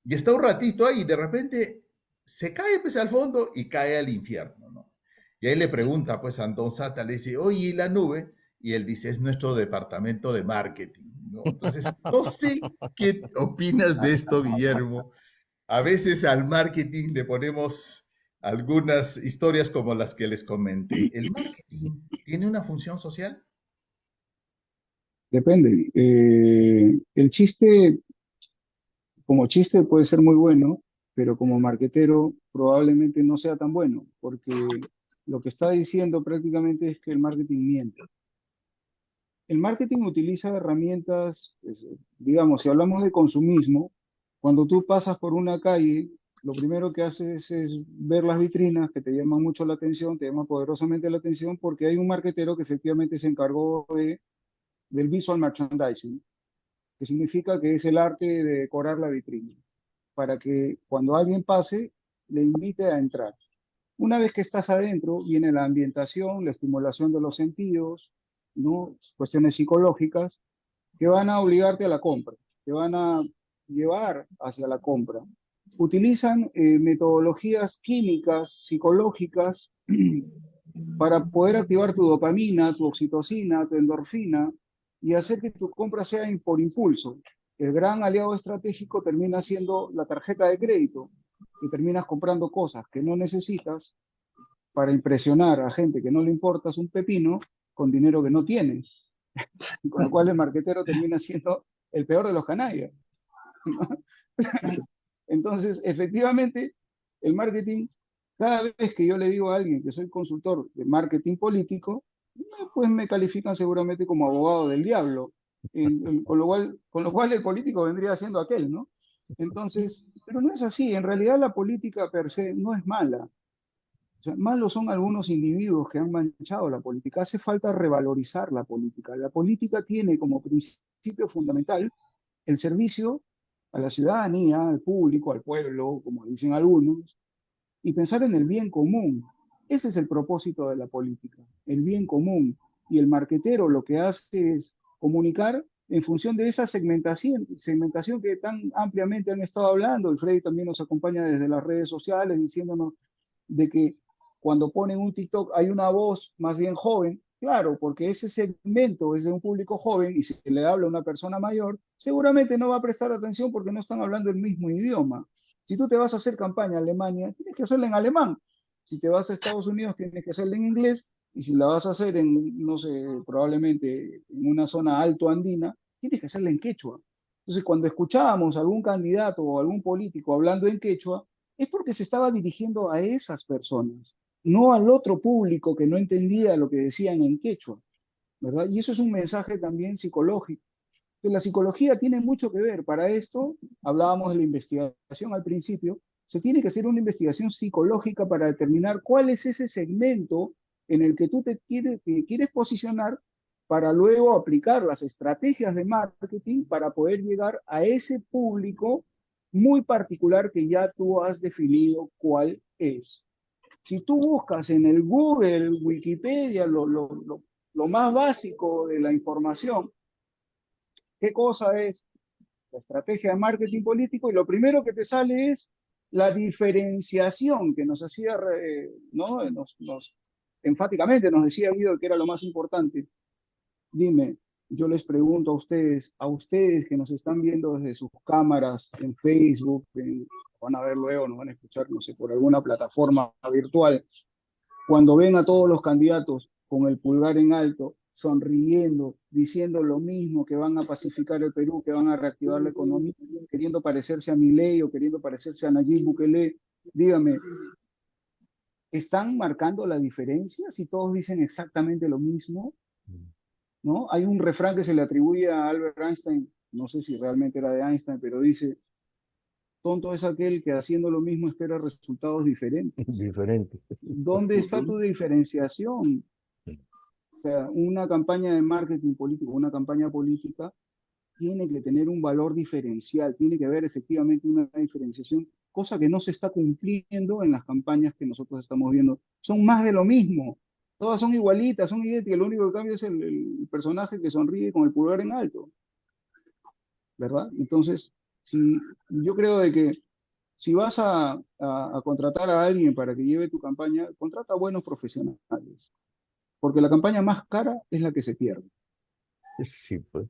Speaker 1: Y está un ratito ahí y de repente se cae, pues, al fondo y cae al infierno, ¿no? Y ahí le pregunta, pues, a Don Sata, le dice, oye, ¿y la nube? Y él dice, es nuestro departamento de marketing, ¿no? Entonces, no sé qué opinas de esto, Guillermo. A veces al marketing le ponemos algunas historias como las que les comenté. ¿El marketing tiene una función social?
Speaker 4: Depende. El chiste, como chiste puede ser muy bueno, pero como marquetero probablemente no sea tan bueno, porque lo que está diciendo prácticamente es que el marketing miente. El marketing utiliza herramientas, pues, digamos, si hablamos de consumismo, cuando tú pasas por una calle, lo primero que haces es ver las vitrinas que te llaman mucho la atención, te llaman poderosamente la atención, porque hay un marketero que efectivamente se encargó del visual merchandising, que significa que es el arte de decorar la vitrina, para que cuando alguien pase, le invite a entrar. Una vez que estás adentro, viene la ambientación, la estimulación de los sentidos, ¿no? Cuestiones psicológicas que van a obligarte a la compra, te van a llevar hacia la compra. Utilizan metodologías químicas, psicológicas, para poder activar tu dopamina, tu oxitocina, tu endorfina y hacer que tu compra sea por impulso. El gran aliado estratégico termina siendo la tarjeta de crédito, y terminas comprando cosas que no necesitas para impresionar a gente que no le importas un pepino con dinero que no tienes. Con lo cual el marquetero termina siendo el peor de los canallas, ¿no? Entonces, efectivamente, el marketing, cada vez que yo le digo a alguien que soy consultor de marketing político, pues me califican seguramente como abogado del diablo, con lo cual el político vendría siendo aquel, ¿no? Entonces, pero no es así, en realidad la política per se no es mala. O sea, malos son algunos individuos que han manchado la política. Hace falta revalorizar la política. La política tiene como principio fundamental el servicio a la ciudadanía, al público, al pueblo, como dicen algunos, y pensar en el bien común. Ese es el propósito de la política, el bien común. Y el marquetero lo que hace es comunicar en función de esa segmentación que tan ampliamente han estado hablando. Y Freddy también nos acompaña desde las redes sociales diciéndonos de que cuando ponen un TikTok hay una voz más bien joven Claro, porque ese segmento es de un público joven y si se le habla a una persona mayor, seguramente no va a prestar atención porque no están hablando el mismo idioma. Si tú te vas a hacer campaña a Alemania, tienes que hacerla en alemán. Si te vas a Estados Unidos, tienes que hacerla en inglés. Y si la vas a hacer en, no sé, probablemente en una zona alto andina, tienes que hacerla en quechua. Entonces, cuando escuchábamos a algún candidato o algún político hablando en quechua, es porque se estaba dirigiendo a esas personas, no al otro público que no entendía lo que decían en quechua, ¿verdad? Y eso es un mensaje también psicológico. Entonces, la psicología tiene mucho que ver. Para esto, hablábamos de la investigación al principio, se tiene que hacer una investigación psicológica para determinar cuál es ese segmento en el que tú te quieres posicionar para luego aplicar las estrategias de marketing para poder llegar a ese público muy particular que ya tú has definido cuál es. Si tú buscas en el Google, Wikipedia, lo más básico de la información, ¿qué cosa es la estrategia de marketing político? Y lo primero que te sale es la diferenciación que nos hacía, ¿no? Enfáticamente nos decía Guido que era lo más importante. Dime, yo les pregunto a ustedes que nos están viendo desde sus cámaras en Facebook, van a ver luego, nos van a escuchar, no sé, por alguna plataforma virtual, cuando ven a todos los candidatos con el pulgar en alto, sonriendo, diciendo lo mismo, que van a pacificar el Perú, que van a reactivar la economía, queriendo parecerse a Milei o queriendo parecerse a Nayib Bukele, dígame, ¿están marcando la diferencia si todos dicen exactamente lo mismo? ¿No? Hay un refrán que se le atribuye a Albert Einstein, no sé si realmente era de Einstein, pero dice, tonto es aquel que haciendo lo mismo espera resultados diferentes.
Speaker 3: Diferente.
Speaker 4: ¿Dónde está tu diferenciación? O sea, una campaña de marketing político, una campaña política, tiene que tener un valor diferencial, tiene que haber efectivamente una diferenciación, cosa que no se está cumpliendo en las campañas que nosotros estamos viendo. Son más de lo mismo, todas son igualitas, son idénticas, lo único que cambia es el personaje que sonríe con el pulgar en alto, ¿verdad? Entonces, yo creo de que si vas a contratar a alguien para que lleve tu campaña, contrata a buenos profesionales, porque la campaña más cara es la que se pierde.
Speaker 3: Sí, pues.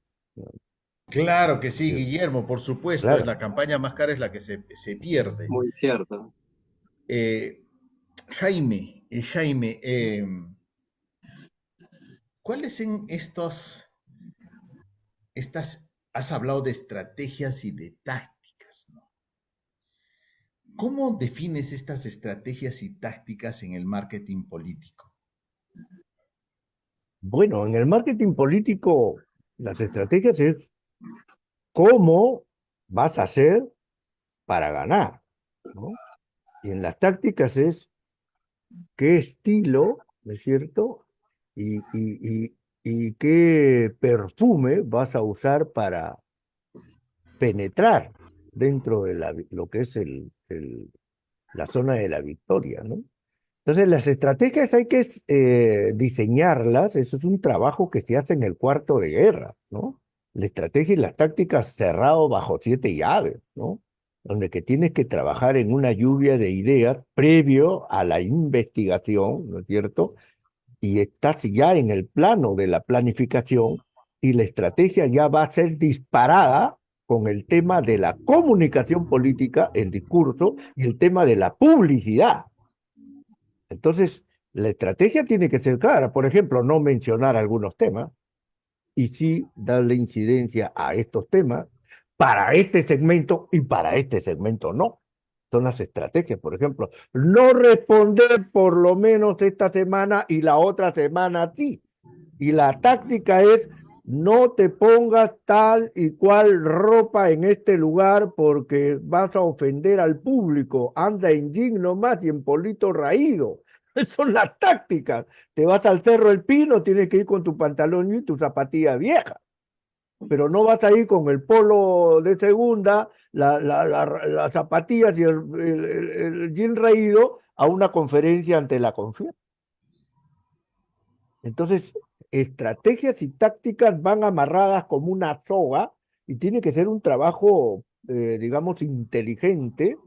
Speaker 1: Claro que sí,
Speaker 3: Sí,
Speaker 1: Guillermo, por supuesto, es
Speaker 3: claro.
Speaker 1: la campaña más cara es la que se pierde.
Speaker 2: Muy cierto.
Speaker 1: Eh, Jaime, ¿cuáles son has hablado de estrategias y de tácticas, ¿no? ¿Cómo defines estas estrategias y tácticas en el marketing político?
Speaker 3: Bueno, en el marketing político, las estrategias es cómo vas a hacer para ganar, ¿no? Y en las tácticas es qué estilo, ¿no es cierto? Y qué perfume vas a usar para penetrar dentro de lo que es la zona de la victoria, ¿no? Entonces, las estrategias hay que diseñarlas, eso es un trabajo que se hace en el cuarto de guerra, ¿no? La estrategia y las tácticas cerrado bajo 7 llaves, ¿no? Donde que tienes que trabajar en una lluvia de ideas previo a la investigación, ¿no es cierto? Y estás ya en el plano de la planificación y la estrategia ya va a ser disparada con el tema de la comunicación política, el discurso y el tema de la publicidad. Entonces, la estrategia tiene que ser clara. Por ejemplo, no mencionar algunos temas y sí darle incidencia a estos temas para este segmento y para este segmento no. Son las estrategias, por ejemplo, no responder por lo menos esta semana y la otra semana sí. Y la táctica es no te pongas tal y cual ropa en este lugar porque vas a ofender al público. Anda en jean nomás y en polito raído. Son las tácticas. Te vas al Cerro El Pino, tienes que ir con tu pantalón y tu zapatilla vieja. Pero no vas a ir con el polo de segunda, las zapatillas y el jean raído a una conferencia ante la confianza. Entonces, estrategias y tácticas van amarradas como una soga y tiene que ser un trabajo, digamos, inteligente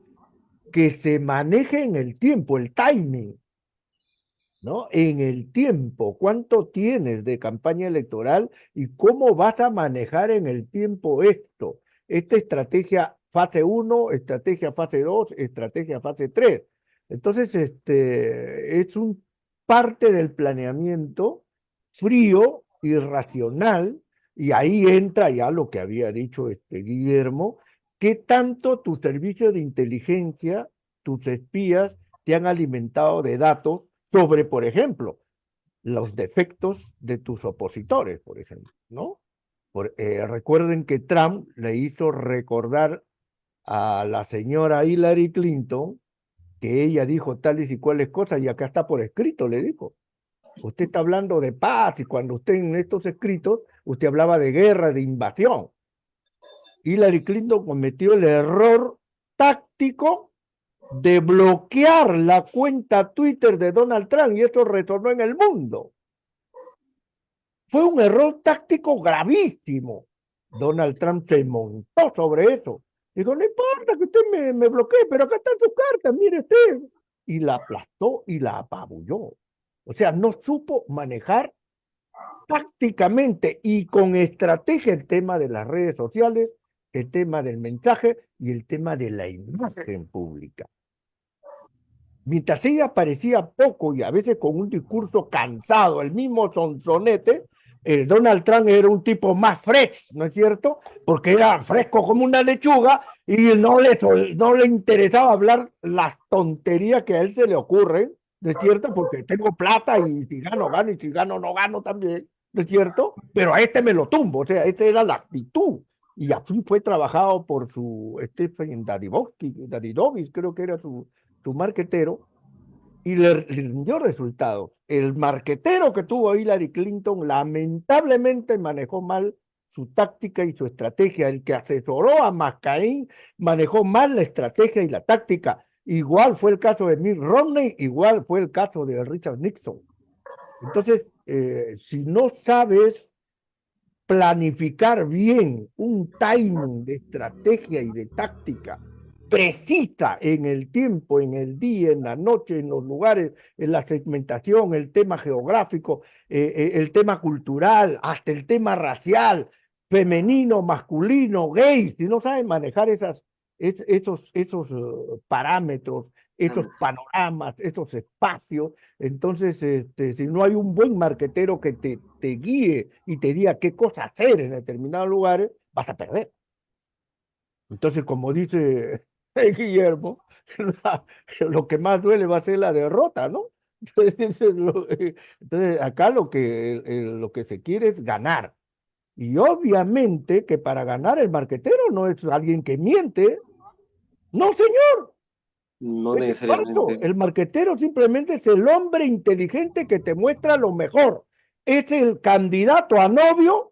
Speaker 3: que se maneje en el tiempo, el timing. ¿no? En el tiempo, ¿cuánto tienes de campaña electoral y cómo vas a manejar en el tiempo esto? Esta estrategia fase uno, estrategia fase 2, estrategia fase 3. Entonces, es un parte del planeamiento frío y racional, y ahí entra ya lo que había dicho Guillermo, qué tanto tu servicio de inteligencia, tus espías, te han alimentado de datos sobre, por ejemplo, los defectos de tus opositores, por ejemplo, ¿no? Recuerden que Trump le hizo recordar a la señora Hillary Clinton que ella dijo tales y cuales cosas y acá está por escrito, le dijo. Usted está hablando de paz y cuando usted en estos escritos, usted hablaba de guerra, de invasión. Hillary Clinton cometió el error táctico de bloquear la cuenta Twitter de Donald Trump y eso retornó en el mundo. Fue un error táctico gravísimo. Donald Trump se montó sobre eso. Dijo, no importa que usted me bloquee, pero acá están sus cartas, mire usted. Y la aplastó y la apabulló. O sea, no supo manejar tácticamente y con estrategia el tema de las redes sociales, el tema del mensaje y el tema de la imagen pública. Mientras ella parecía poco y a veces con un discurso cansado, el mismo sonsonete, Donald Trump era un tipo más fresco, ¿no es cierto? Porque era fresco como una lechuga y no le interesaba hablar las tonterías que a él se le ocurren, ¿no es cierto? Porque tengo plata y si gano, gano y si gano, no gano también, ¿no es cierto? Pero a este me lo tumbo, o sea, esa era la actitud. Y así fue trabajado por su Stephen Dadidovis, creo que era su marquetero, y le rindió resultados. El marquetero que tuvo Hillary Clinton lamentablemente manejó mal su táctica y su estrategia. El que asesoró a McCain manejó mal la estrategia y la táctica. Igual fue el caso de Mitt Romney, igual fue el caso de Richard Nixon. Entonces, si no sabes planificar bien un timing de estrategia y de táctica precisa en el tiempo, en el día, en la noche, en los lugares, en la segmentación, el tema geográfico, el tema cultural, hasta el tema racial, femenino, masculino, gay, si no saben manejar esos parámetros, esos panoramas, esos espacios, entonces, si no hay un buen marquetero que te guíe y te diga qué cosa hacer en determinados lugares, vas a perder. Entonces, como dice Guillermo, lo que más duele va a ser la derrota, ¿no? Entonces acá lo que se quiere es ganar. Y obviamente que para ganar el marquetero no es alguien que miente. No, señor.
Speaker 2: No
Speaker 3: Es falso.
Speaker 2: necesariamente.
Speaker 3: El marquetero simplemente es el hombre inteligente que te muestra lo mejor. Es el candidato a novio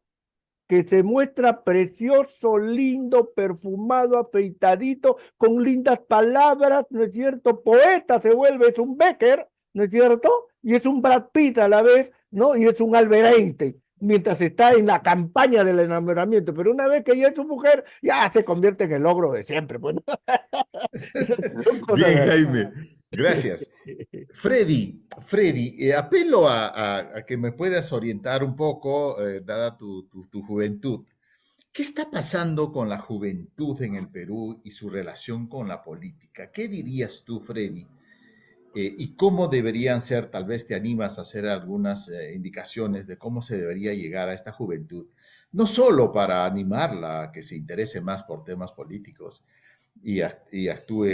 Speaker 3: que se muestra precioso, lindo, perfumado, afeitadito, con lindas palabras, ¿no es cierto? Poeta se vuelve, es un Becker, ¿no es cierto? Y es un Brad Pitt a la vez, ¿no? Y es un Albert Einstein, mientras está en la campaña del enamoramiento. Pero una vez que ya es su mujer, ya se convierte en el ogro de siempre. Bueno. Son cosas
Speaker 1: Bien,
Speaker 3: así.
Speaker 1: Jaime, gracias. Freddy, apelo a que me puedas orientar un poco, dada tu juventud. ¿Qué está pasando con la juventud en el Perú y su relación con la política? ¿Qué dirías tú, Freddy? ¿Y cómo deberían ser? Tal vez te animas a hacer algunas indicaciones de cómo se debería llegar a esta juventud, no solo para animarla a que se interese más por temas políticos y actúe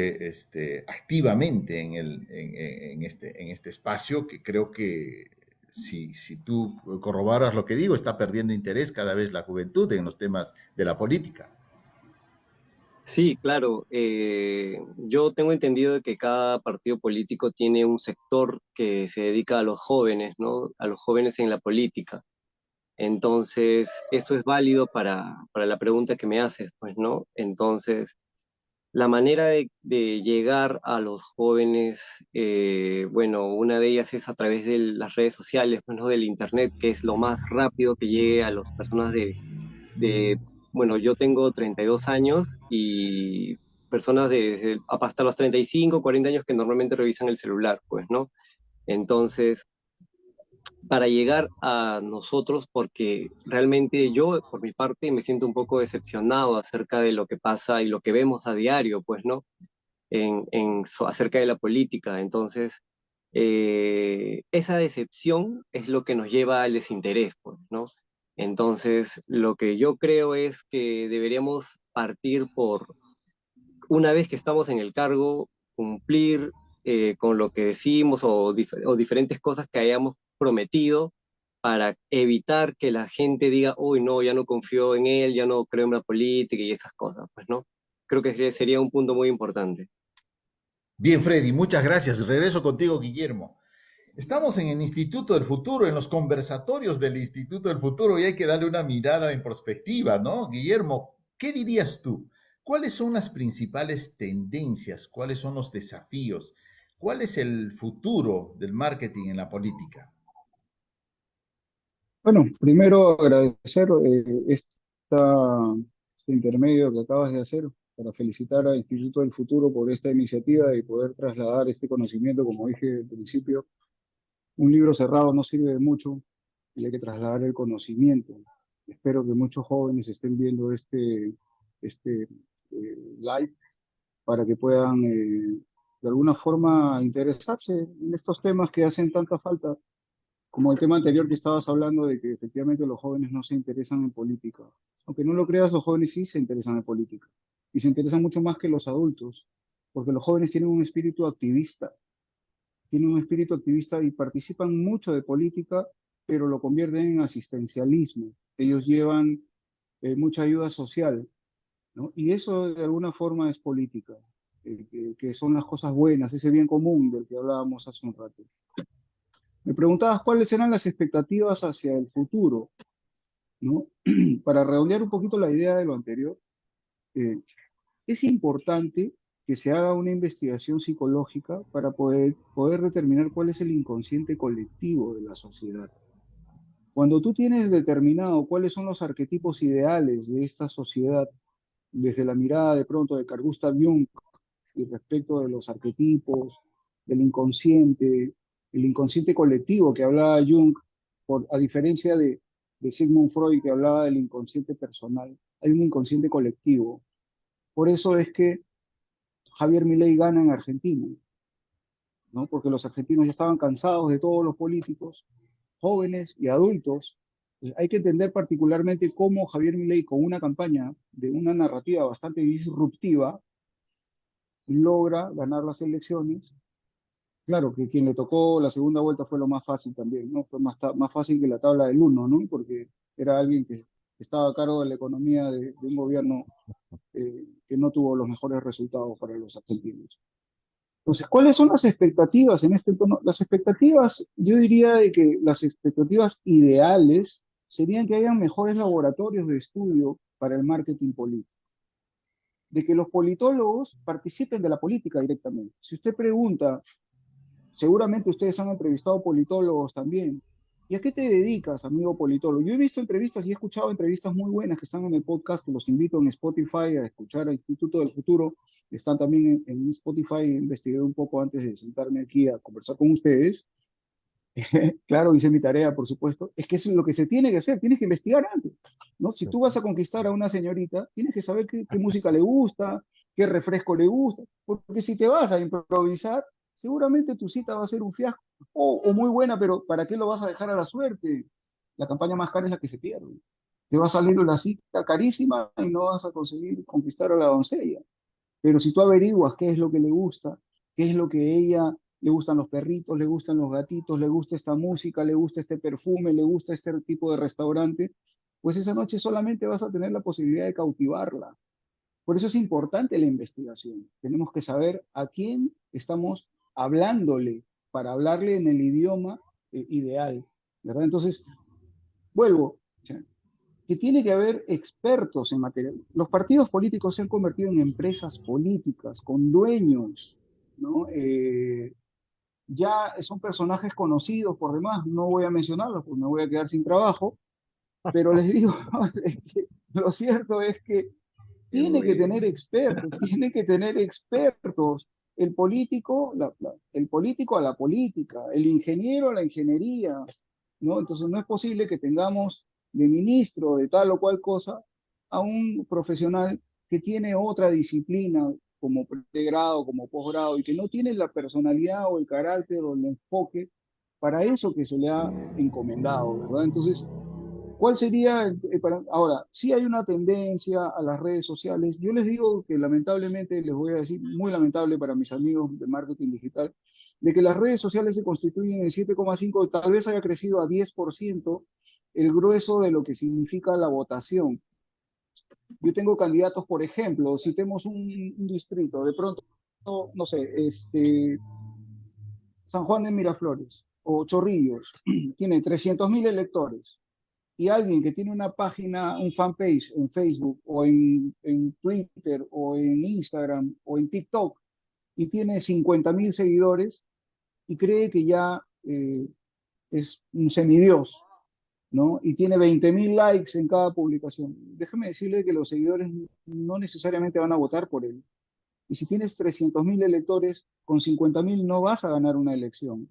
Speaker 1: activamente en este espacio que creo que si tú corroboras lo que digo, está perdiendo interés cada vez la juventud en los temas de la política.
Speaker 2: Sí, claro. Yo tengo entendido de que cada partido político tiene un sector que se dedica a los jóvenes, ¿no? A los jóvenes en la política. Entonces, eso es válido para la pregunta que me haces, pues, ¿no? Entonces, la manera de llegar a los jóvenes, bueno, una de ellas es a través de las redes sociales, pues, ¿no? Del internet, que es lo más rápido que llegue a las personas de, bueno, yo tengo 32 años y personas hasta los 35, 40 años que normalmente revisan el celular, pues, ¿no? Entonces, para llegar a nosotros, porque realmente yo, por mi parte, me siento un poco decepcionado acerca de lo que pasa y lo que vemos a diario, pues, ¿no? Acerca de la política. Entonces, esa decepción es lo que nos lleva al desinterés, pues, ¿no? Entonces, lo que yo creo es que deberíamos partir por, una vez que estamos en el cargo, cumplir con lo que decimos o diferentes cosas que hayamos prometido para evitar que la gente diga, uy, no, ya no confío en él, ya no creo en la política y esas cosas, pues, ¿no? Creo que sería un punto muy importante.
Speaker 1: Bien, Freddy, muchas gracias. Regreso contigo, Guillermo. Estamos en el Instituto del Futuro, en los conversatorios del Instituto del Futuro, y hay que darle una mirada en perspectiva, ¿no? Guillermo, ¿qué dirías tú? ¿Cuáles son las principales tendencias? ¿Cuáles son los desafíos? ¿Cuál es el futuro del marketing en la política?
Speaker 4: Bueno, primero agradecer este intermedio que acabas de hacer para felicitar al Instituto del Futuro por esta iniciativa y poder trasladar este conocimiento, como dije al principio. Un libro cerrado no sirve de mucho y hay que trasladar el conocimiento. Espero que muchos jóvenes estén viendo este live para que puedan de alguna forma interesarse en estos temas que hacen tanta falta, como el tema anterior que estabas hablando de que efectivamente los jóvenes no se interesan en política. Aunque no lo creas, los jóvenes sí se interesan en política y se interesan mucho más que los adultos, porque los jóvenes tienen un espíritu activista y participan mucho de política, pero lo convierten en asistencialismo. Ellos llevan mucha ayuda social, ¿no? Y eso de alguna forma es política, que son las cosas buenas, ese bien común del que hablábamos hace un rato. Me preguntabas cuáles eran las expectativas hacia el futuro, ¿no? Para redondear un poquito la idea de lo anterior, eh, es importante que se haga una investigación psicológica para poder determinar cuál es el inconsciente colectivo de la sociedad. Cuando tú tienes determinado cuáles son los arquetipos ideales de esta sociedad, desde la mirada de pronto de Carl Gustav Jung y respecto de los arquetipos, del inconsciente, el inconsciente colectivo que hablaba Jung, a diferencia de Sigmund Freud que hablaba del inconsciente personal, hay un inconsciente colectivo. Por eso es que Javier Milei gana en Argentina, ¿no? Porque los argentinos ya estaban cansados de todos los políticos, jóvenes y adultos. Pues hay que entender particularmente cómo Javier Milei, con una campaña de una narrativa bastante disruptiva, logra ganar las elecciones. Claro que quien le tocó la segunda vuelta fue lo más fácil también, ¿no? Fue más fácil que la tabla del uno, ¿no? Porque era alguien que estaba a cargo de la economía de un gobierno que no tuvo los mejores resultados para los argentinos. Entonces, ¿cuáles son las expectativas en este entorno? Las expectativas, yo diría de que las expectativas ideales serían que hayan mejores laboratorios de estudio para el marketing político, de que los politólogos participen de la política directamente. Si usted pregunta, seguramente ustedes han entrevistado politólogos también. ¿Y a qué te dedicas, amigo politólogo? Yo he visto entrevistas y he escuchado entrevistas muy buenas que están en el podcast, que los invito en Spotify a escuchar al Instituto del Futuro. Están también en Spotify, investigué un poco antes de sentarme aquí a conversar con ustedes. Claro, hice mi tarea, por supuesto. Es que eso es lo que se tiene que hacer, tienes que investigar antes, ¿no? Si tú vas a conquistar a una señorita, tienes que saber qué música le gusta, qué refresco le gusta, porque si te vas a improvisar, seguramente tu cita va a ser un fiasco o muy buena, pero ¿para qué lo vas a dejar a la suerte? La campaña más cara es la que se pierde. Te va a salir una cita carísima y no vas a conseguir conquistar a la doncella. Pero si tú averiguas qué es lo que le gusta, qué es lo que ella le gustan los perritos, le gustan los gatitos, le gusta esta música, le gusta este perfume, le gusta este tipo de restaurante, pues esa noche solamente vas a tener la posibilidad de cautivarla. Por eso es importante la investigación. Tenemos que saber a quién estamos hablándole para hablarle en el idioma ideal, ¿verdad? Entonces, vuelvo, que tiene que haber expertos en materia. Los partidos políticos se han convertido en empresas políticas con dueños, ¿no? Ya son personajes conocidos por demás, no voy a mencionarlos porque me voy a quedar sin trabajo, pero les digo, es que lo cierto es que
Speaker 1: Qué
Speaker 4: tiene que tener
Speaker 1: bueno.
Speaker 4: expertos, tiene que tener expertos el político, el político a la política, el ingeniero a la ingeniería, ¿no? Entonces no es posible que tengamos de ministro de tal o cual cosa a un profesional que tiene otra disciplina como pregrado, como posgrado, y que no tiene la personalidad o el carácter o el enfoque para eso que se le ha encomendado, ¿verdad? Entonces, ¿cuál sería, ahora, sí hay una tendencia a las redes sociales? Yo les digo que lamentablemente, les voy a decir, muy lamentable para mis amigos de marketing digital, de que las redes sociales se constituyen en 7,5, tal vez haya crecido a 10% el grueso de lo que significa la votación. Yo tengo candidatos, por ejemplo, citemos un distrito, de pronto, no sé, San Juan de Miraflores o Chorrillos, tiene 300.000 electores, y alguien que tiene una página, un fanpage en Facebook o en Twitter o en Instagram o en TikTok y tiene 50.000 seguidores y cree que ya es un semidios, ¿no? Y tiene 20.000 likes en cada publicación. Déjame decirle que los seguidores no necesariamente van a votar por él. Y si tienes 300.000 electores, con 50.000 no vas a ganar una elección.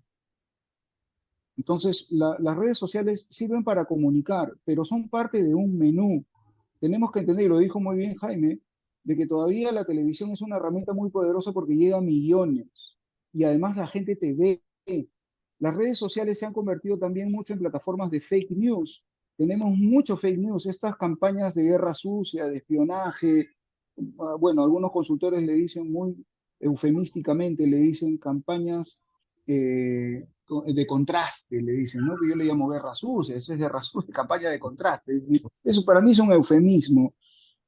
Speaker 4: Entonces, las redes sociales sirven para comunicar, pero son parte de un menú. Tenemos que entender, y lo dijo muy bien Jaime, de que todavía la televisión es una herramienta muy poderosa porque llega a millones y además la gente te ve. Las redes sociales se han convertido también mucho en plataformas de fake news. Tenemos mucho fake news, estas campañas de guerra sucia, de espionaje. Bueno, algunos consultores le dicen muy eufemísticamente, le dicen campañas de contraste, le dicen, ¿no? Que yo le llamo guerra sucia, eso es guerra sucia, campaña de contraste. Eso para mí es un eufemismo.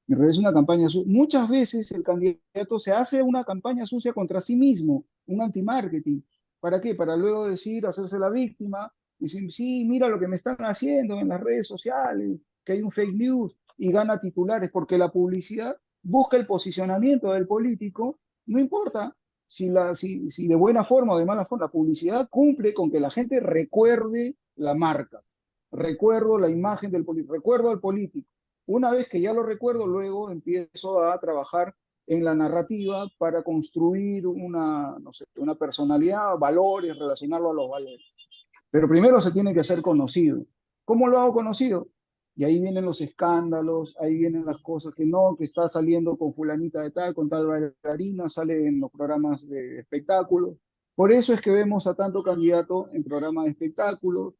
Speaker 4: En realidad es una campaña sucia. Muchas veces el candidato se hace una campaña sucia contra sí mismo, un anti-marketing. ¿Para qué? Para luego decir, hacerse la víctima, decir, sí, mira lo que me están haciendo en las redes sociales, que hay un fake news, y gana titulares, porque la publicidad busca el posicionamiento del político, no importa si de buena forma o de mala forma, la publicidad cumple con que la gente recuerde la marca, recuerdo la imagen del político, recuerdo al político. Una vez que ya lo recuerdo, luego empiezo a trabajar en la narrativa para construir una, no sé, una personalidad, valores, relacionarlo a los valores. Pero primero se tiene que ser conocido. ¿Cómo lo hago conocido? Y ahí vienen los escándalos, ahí vienen las cosas que no, que está saliendo con fulanita de tal, con tal bailarina, sale en los programas de espectáculos. Por eso es que vemos a tanto candidato en programas de espectáculos,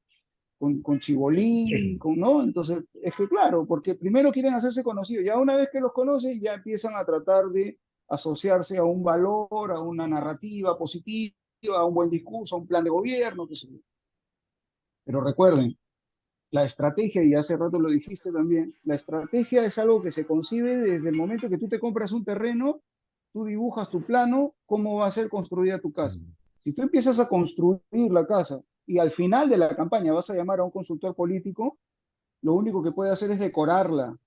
Speaker 4: con Chibolín, ¿no? Entonces, es que claro, porque primero quieren hacerse conocidos, ya una vez que los conocen, ya empiezan a tratar de asociarse a un valor, a una narrativa positiva, a un buen discurso, a un plan de gobierno, qué sé yo. Pero recuerden, la estrategia, y hace rato lo dijiste también, la estrategia es algo que se concibe desde el momento que tú te compras un terreno, tú dibujas tu plano, cómo va a ser construida tu casa. Si tú empiezas a construir la casa y al final de la campaña vas a llamar a un consultor político, lo único que puede hacer es decorarla,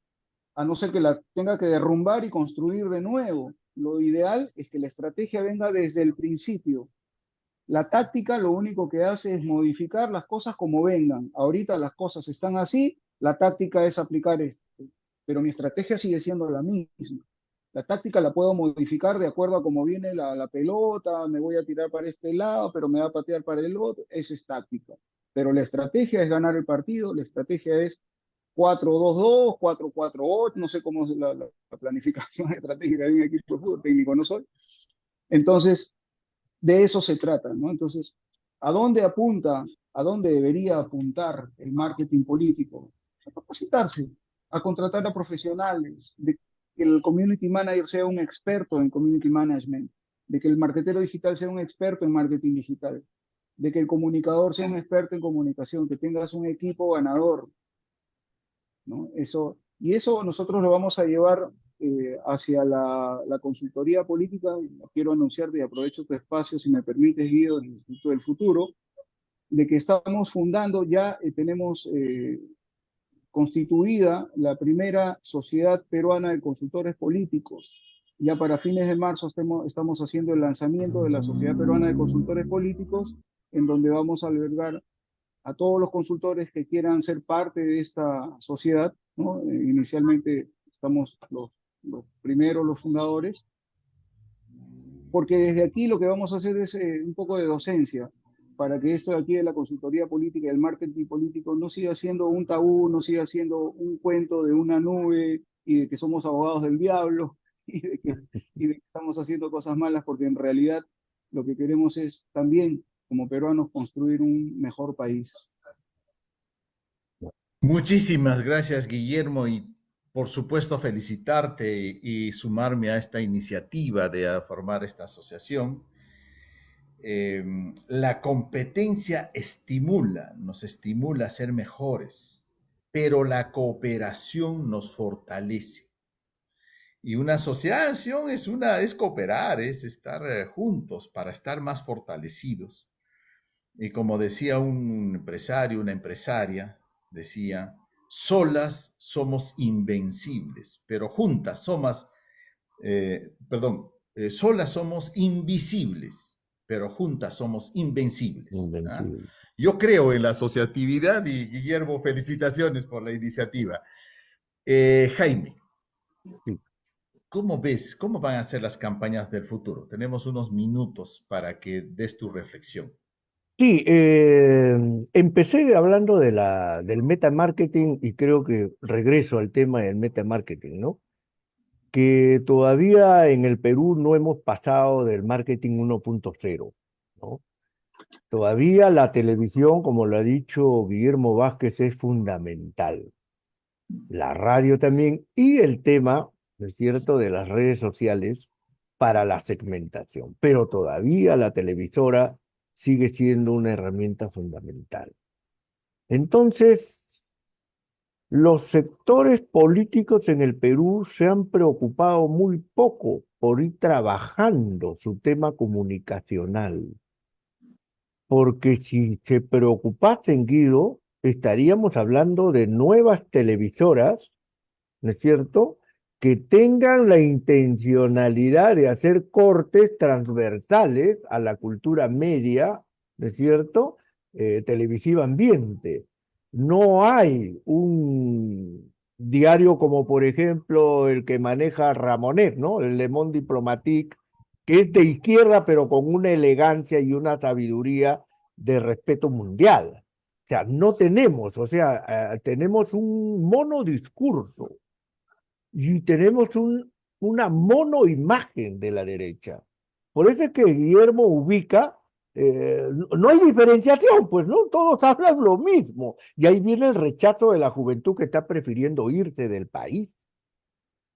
Speaker 4: a no ser que la tenga que derrumbar y construir de nuevo. Lo ideal es que la estrategia venga desde el principio. La táctica lo único que hace es modificar las cosas como vengan. Ahorita las cosas están así, la táctica es aplicar esto, pero mi estrategia sigue siendo la misma. La táctica la puedo modificar de acuerdo a cómo viene la pelota, me voy a tirar para este lado, pero me va a patear para el otro, eso es táctica. Pero la estrategia es ganar el partido, la estrategia es 4-2-2, 4-4-8, no sé cómo es la planificación estratégica de un equipo de fútbol, técnico no soy. Entonces, de eso se trata, ¿no? Entonces, ¿a dónde apunta, a dónde debería apuntar el marketing político? A capacitarse, a contratar a profesionales, de que el community manager sea un experto en community management, de que el marketero digital sea un experto en marketing digital, de que el comunicador sea un experto en comunicación, que tengas un equipo ganador, ¿no? Eso, y eso nosotros lo vamos a llevar hacia la consultoría política. Quiero anunciarte y aprovecho tu espacio, si me permites, Guido, del Instituto del Futuro, de que estamos fundando, ya tenemos constituida la primera sociedad peruana de consultores políticos. Ya para fines de marzo estamos haciendo el lanzamiento de la Sociedad Peruana de Consultores Políticos, en donde vamos a albergar a todos los consultores que quieran ser parte de esta sociedad, ¿no? Inicialmente estamos los primeros, los fundadores, porque desde aquí lo que vamos a hacer es un poco de docencia para que esto de aquí de la consultoría política y el marketing político no siga siendo un tabú, no siga siendo un cuento de una nube y de que somos abogados del diablo y de que estamos haciendo cosas malas, porque en realidad lo que queremos es también, como peruanos, construir un mejor país.
Speaker 1: Muchísimas gracias, Guillermo, y por supuesto felicitarte y sumarme a esta iniciativa de formar esta asociación. La competencia nos estimula a ser mejores, pero la cooperación nos fortalece. Y una asociación es cooperar, es estar juntos para estar más fortalecidos. Y como decía un empresario, una empresaria, decía, solas somos invencibles, pero juntas somos, solas somos invisibles, pero juntas somos invencibles. ¿Ah?
Speaker 3: Invencible.
Speaker 1: Yo creo en la asociatividad y Guillermo, felicitaciones por la iniciativa. Jaime,
Speaker 3: Sí.
Speaker 1: ¿cómo ves? ¿Cómo van a ser las campañas del futuro? Tenemos unos minutos para que des tu reflexión.
Speaker 3: Sí, empecé hablando del metamarketing y creo que regreso al tema del metamarketing, ¿no? Que todavía en el Perú no hemos pasado del marketing 1.0, ¿no? Todavía la televisión, como lo ha dicho Guillermo Vázquez, es fundamental. La radio también y el tema, ¿no es cierto?, de las redes sociales para la segmentación. Pero todavía la televisora sigue siendo una herramienta fundamental. Entonces, los sectores políticos en el Perú se han preocupado muy poco por ir trabajando su tema comunicacional, porque si se preocupasen, Guido, estaríamos hablando de nuevas televisoras, ¿no es cierto?, que tengan la intencionalidad de hacer cortes transversales a la cultura media, ¿no es cierto?, televisiva ambiente. No hay un diario como, por ejemplo, el que maneja Ramonet, ¿no?, el Le Monde Diplomatique, que es de izquierda, pero con una elegancia y una sabiduría de respeto mundial. O sea, no tenemos, o sea, tenemos un monodiscurso y tenemos una monoimagen de la derecha. Por eso es que Guillermo ubica, no hay diferenciación, pues no, todos hablan lo mismo. Y ahí viene el rechazo de la juventud que está prefiriendo irse del país.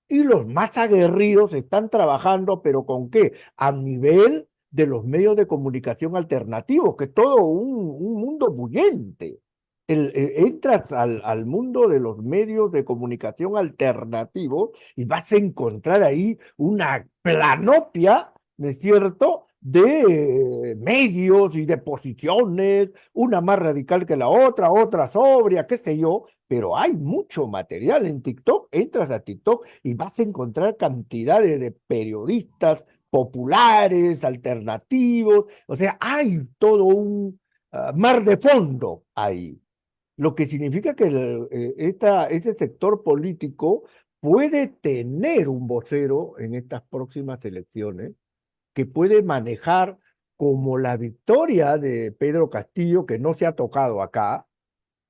Speaker 3: Y los más aguerridos están trabajando, pero ¿con qué? A nivel de los medios de comunicación alternativos, que es todo un mundo bullente. Entras al mundo de los medios de comunicación alternativos y vas a encontrar ahí una planopia, ¿no es cierto?, de medios y de posiciones, una más radical que la otra sobria, qué sé yo, pero hay mucho material en TikTok. Entras a TikTok y vas a encontrar cantidades de periodistas populares, alternativos, o sea, hay todo un mar de fondo ahí, lo que significa que este sector político puede tener un vocero en estas próximas elecciones que puede manejar como la victoria de Pedro Castillo, que no se ha tocado acá,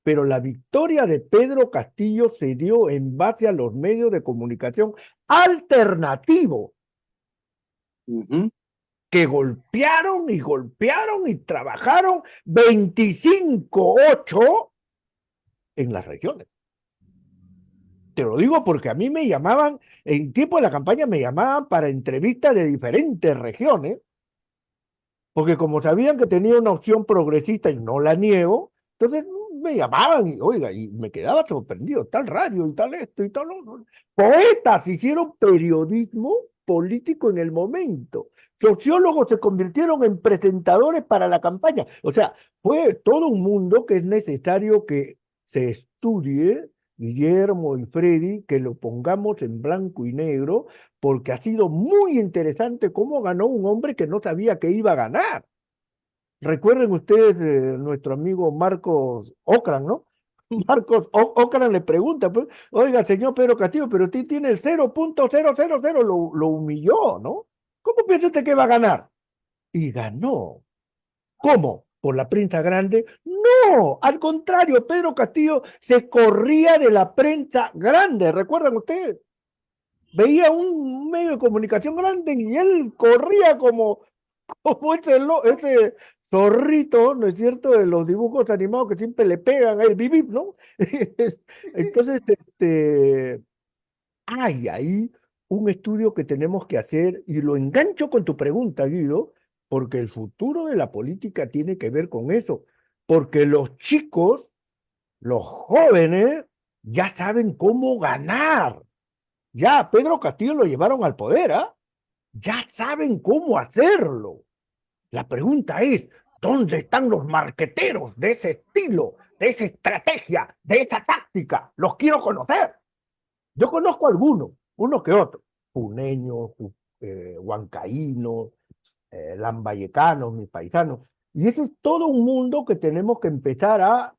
Speaker 3: pero la victoria de Pedro Castillo se dio en base a los medios de comunicación alternativos, que golpearon y trabajaron 25/8 en las regiones. Te lo digo porque a mí me llamaban, en tiempo de la campaña me llamaban para entrevistas de diferentes regiones, porque como sabían que tenía una opción progresista y no la niego, entonces me llamaban y, oiga, y me quedaba sorprendido, tal radio y tal esto y tal otro. Poetas hicieron periodismo político en el momento. Sociólogos se convirtieron en presentadores para la campaña. O sea, fue todo un mundo que es necesario que se estudie, Guillermo y Freddy, que lo pongamos en blanco y negro, porque ha sido muy interesante cómo ganó un hombre que no sabía que iba a ganar. Recuerden ustedes nuestro amigo Marcos Ocran, ¿no? Marcos Ocran le pregunta, pues, oiga, señor Pedro Castillo, pero usted tiene el 0.000, lo humilló, ¿no? ¿Cómo piensa usted que va a ganar? Y ganó. ¿Cómo? ¿Por la prensa grande? No, al contrario, Pedro Castillo se corría de la prensa grande, ¿recuerdan ustedes? Veía un medio de comunicación grande y él corría como ese zorrito, ¿no es cierto?, de los dibujos animados que siempre le pegan a él, bip, ¿no? Entonces, hay ahí un estudio que tenemos que hacer y lo engancho con tu pregunta, Guido, porque el futuro de la política tiene que ver con eso, porque los chicos, los jóvenes, ya saben cómo ganar. Ya Pedro Castillo lo llevaron al poder, ¿ah? Ya saben cómo hacerlo. La pregunta es, ¿dónde están los marqueteros de ese estilo, de esa estrategia, de esa táctica? Los quiero conocer. Yo conozco algunos, unos que otros, puneños, huancaínos, lambayecanos, mis paisanos. Y ese es todo un mundo que tenemos que empezar a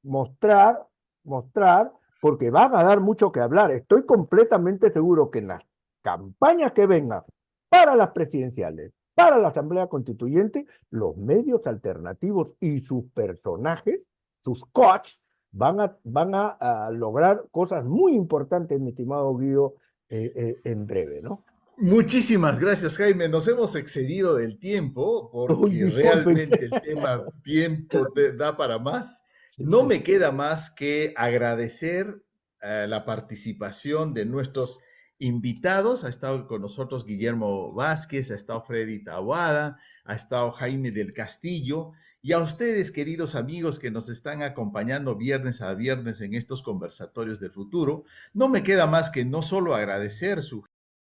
Speaker 3: mostrar, mostrar, porque van a dar mucho que hablar. Estoy completamente seguro que en las campañas que vengan para las presidenciales, para la Asamblea Constituyente, los medios alternativos y sus personajes, sus coaches, van a lograr cosas muy importantes, mi estimado Guido, en breve, ¿no?
Speaker 1: Muchísimas gracias, Jaime. Nos hemos excedido del tiempo
Speaker 3: Uy,
Speaker 1: porque
Speaker 3: disculpen.
Speaker 1: realmente el tema tiempo da para más.
Speaker 3: Sí,
Speaker 1: No
Speaker 3: sí.
Speaker 1: me queda más que agradecer la participación de nuestros invitados. Ha estado con nosotros Guillermo Vázquez, ha estado Freddy Tawada, ha estado Jaime del Castillo. Y a ustedes, queridos amigos que nos están acompañando viernes a viernes en estos conversatorios del futuro, no me queda más que no solo agradecer su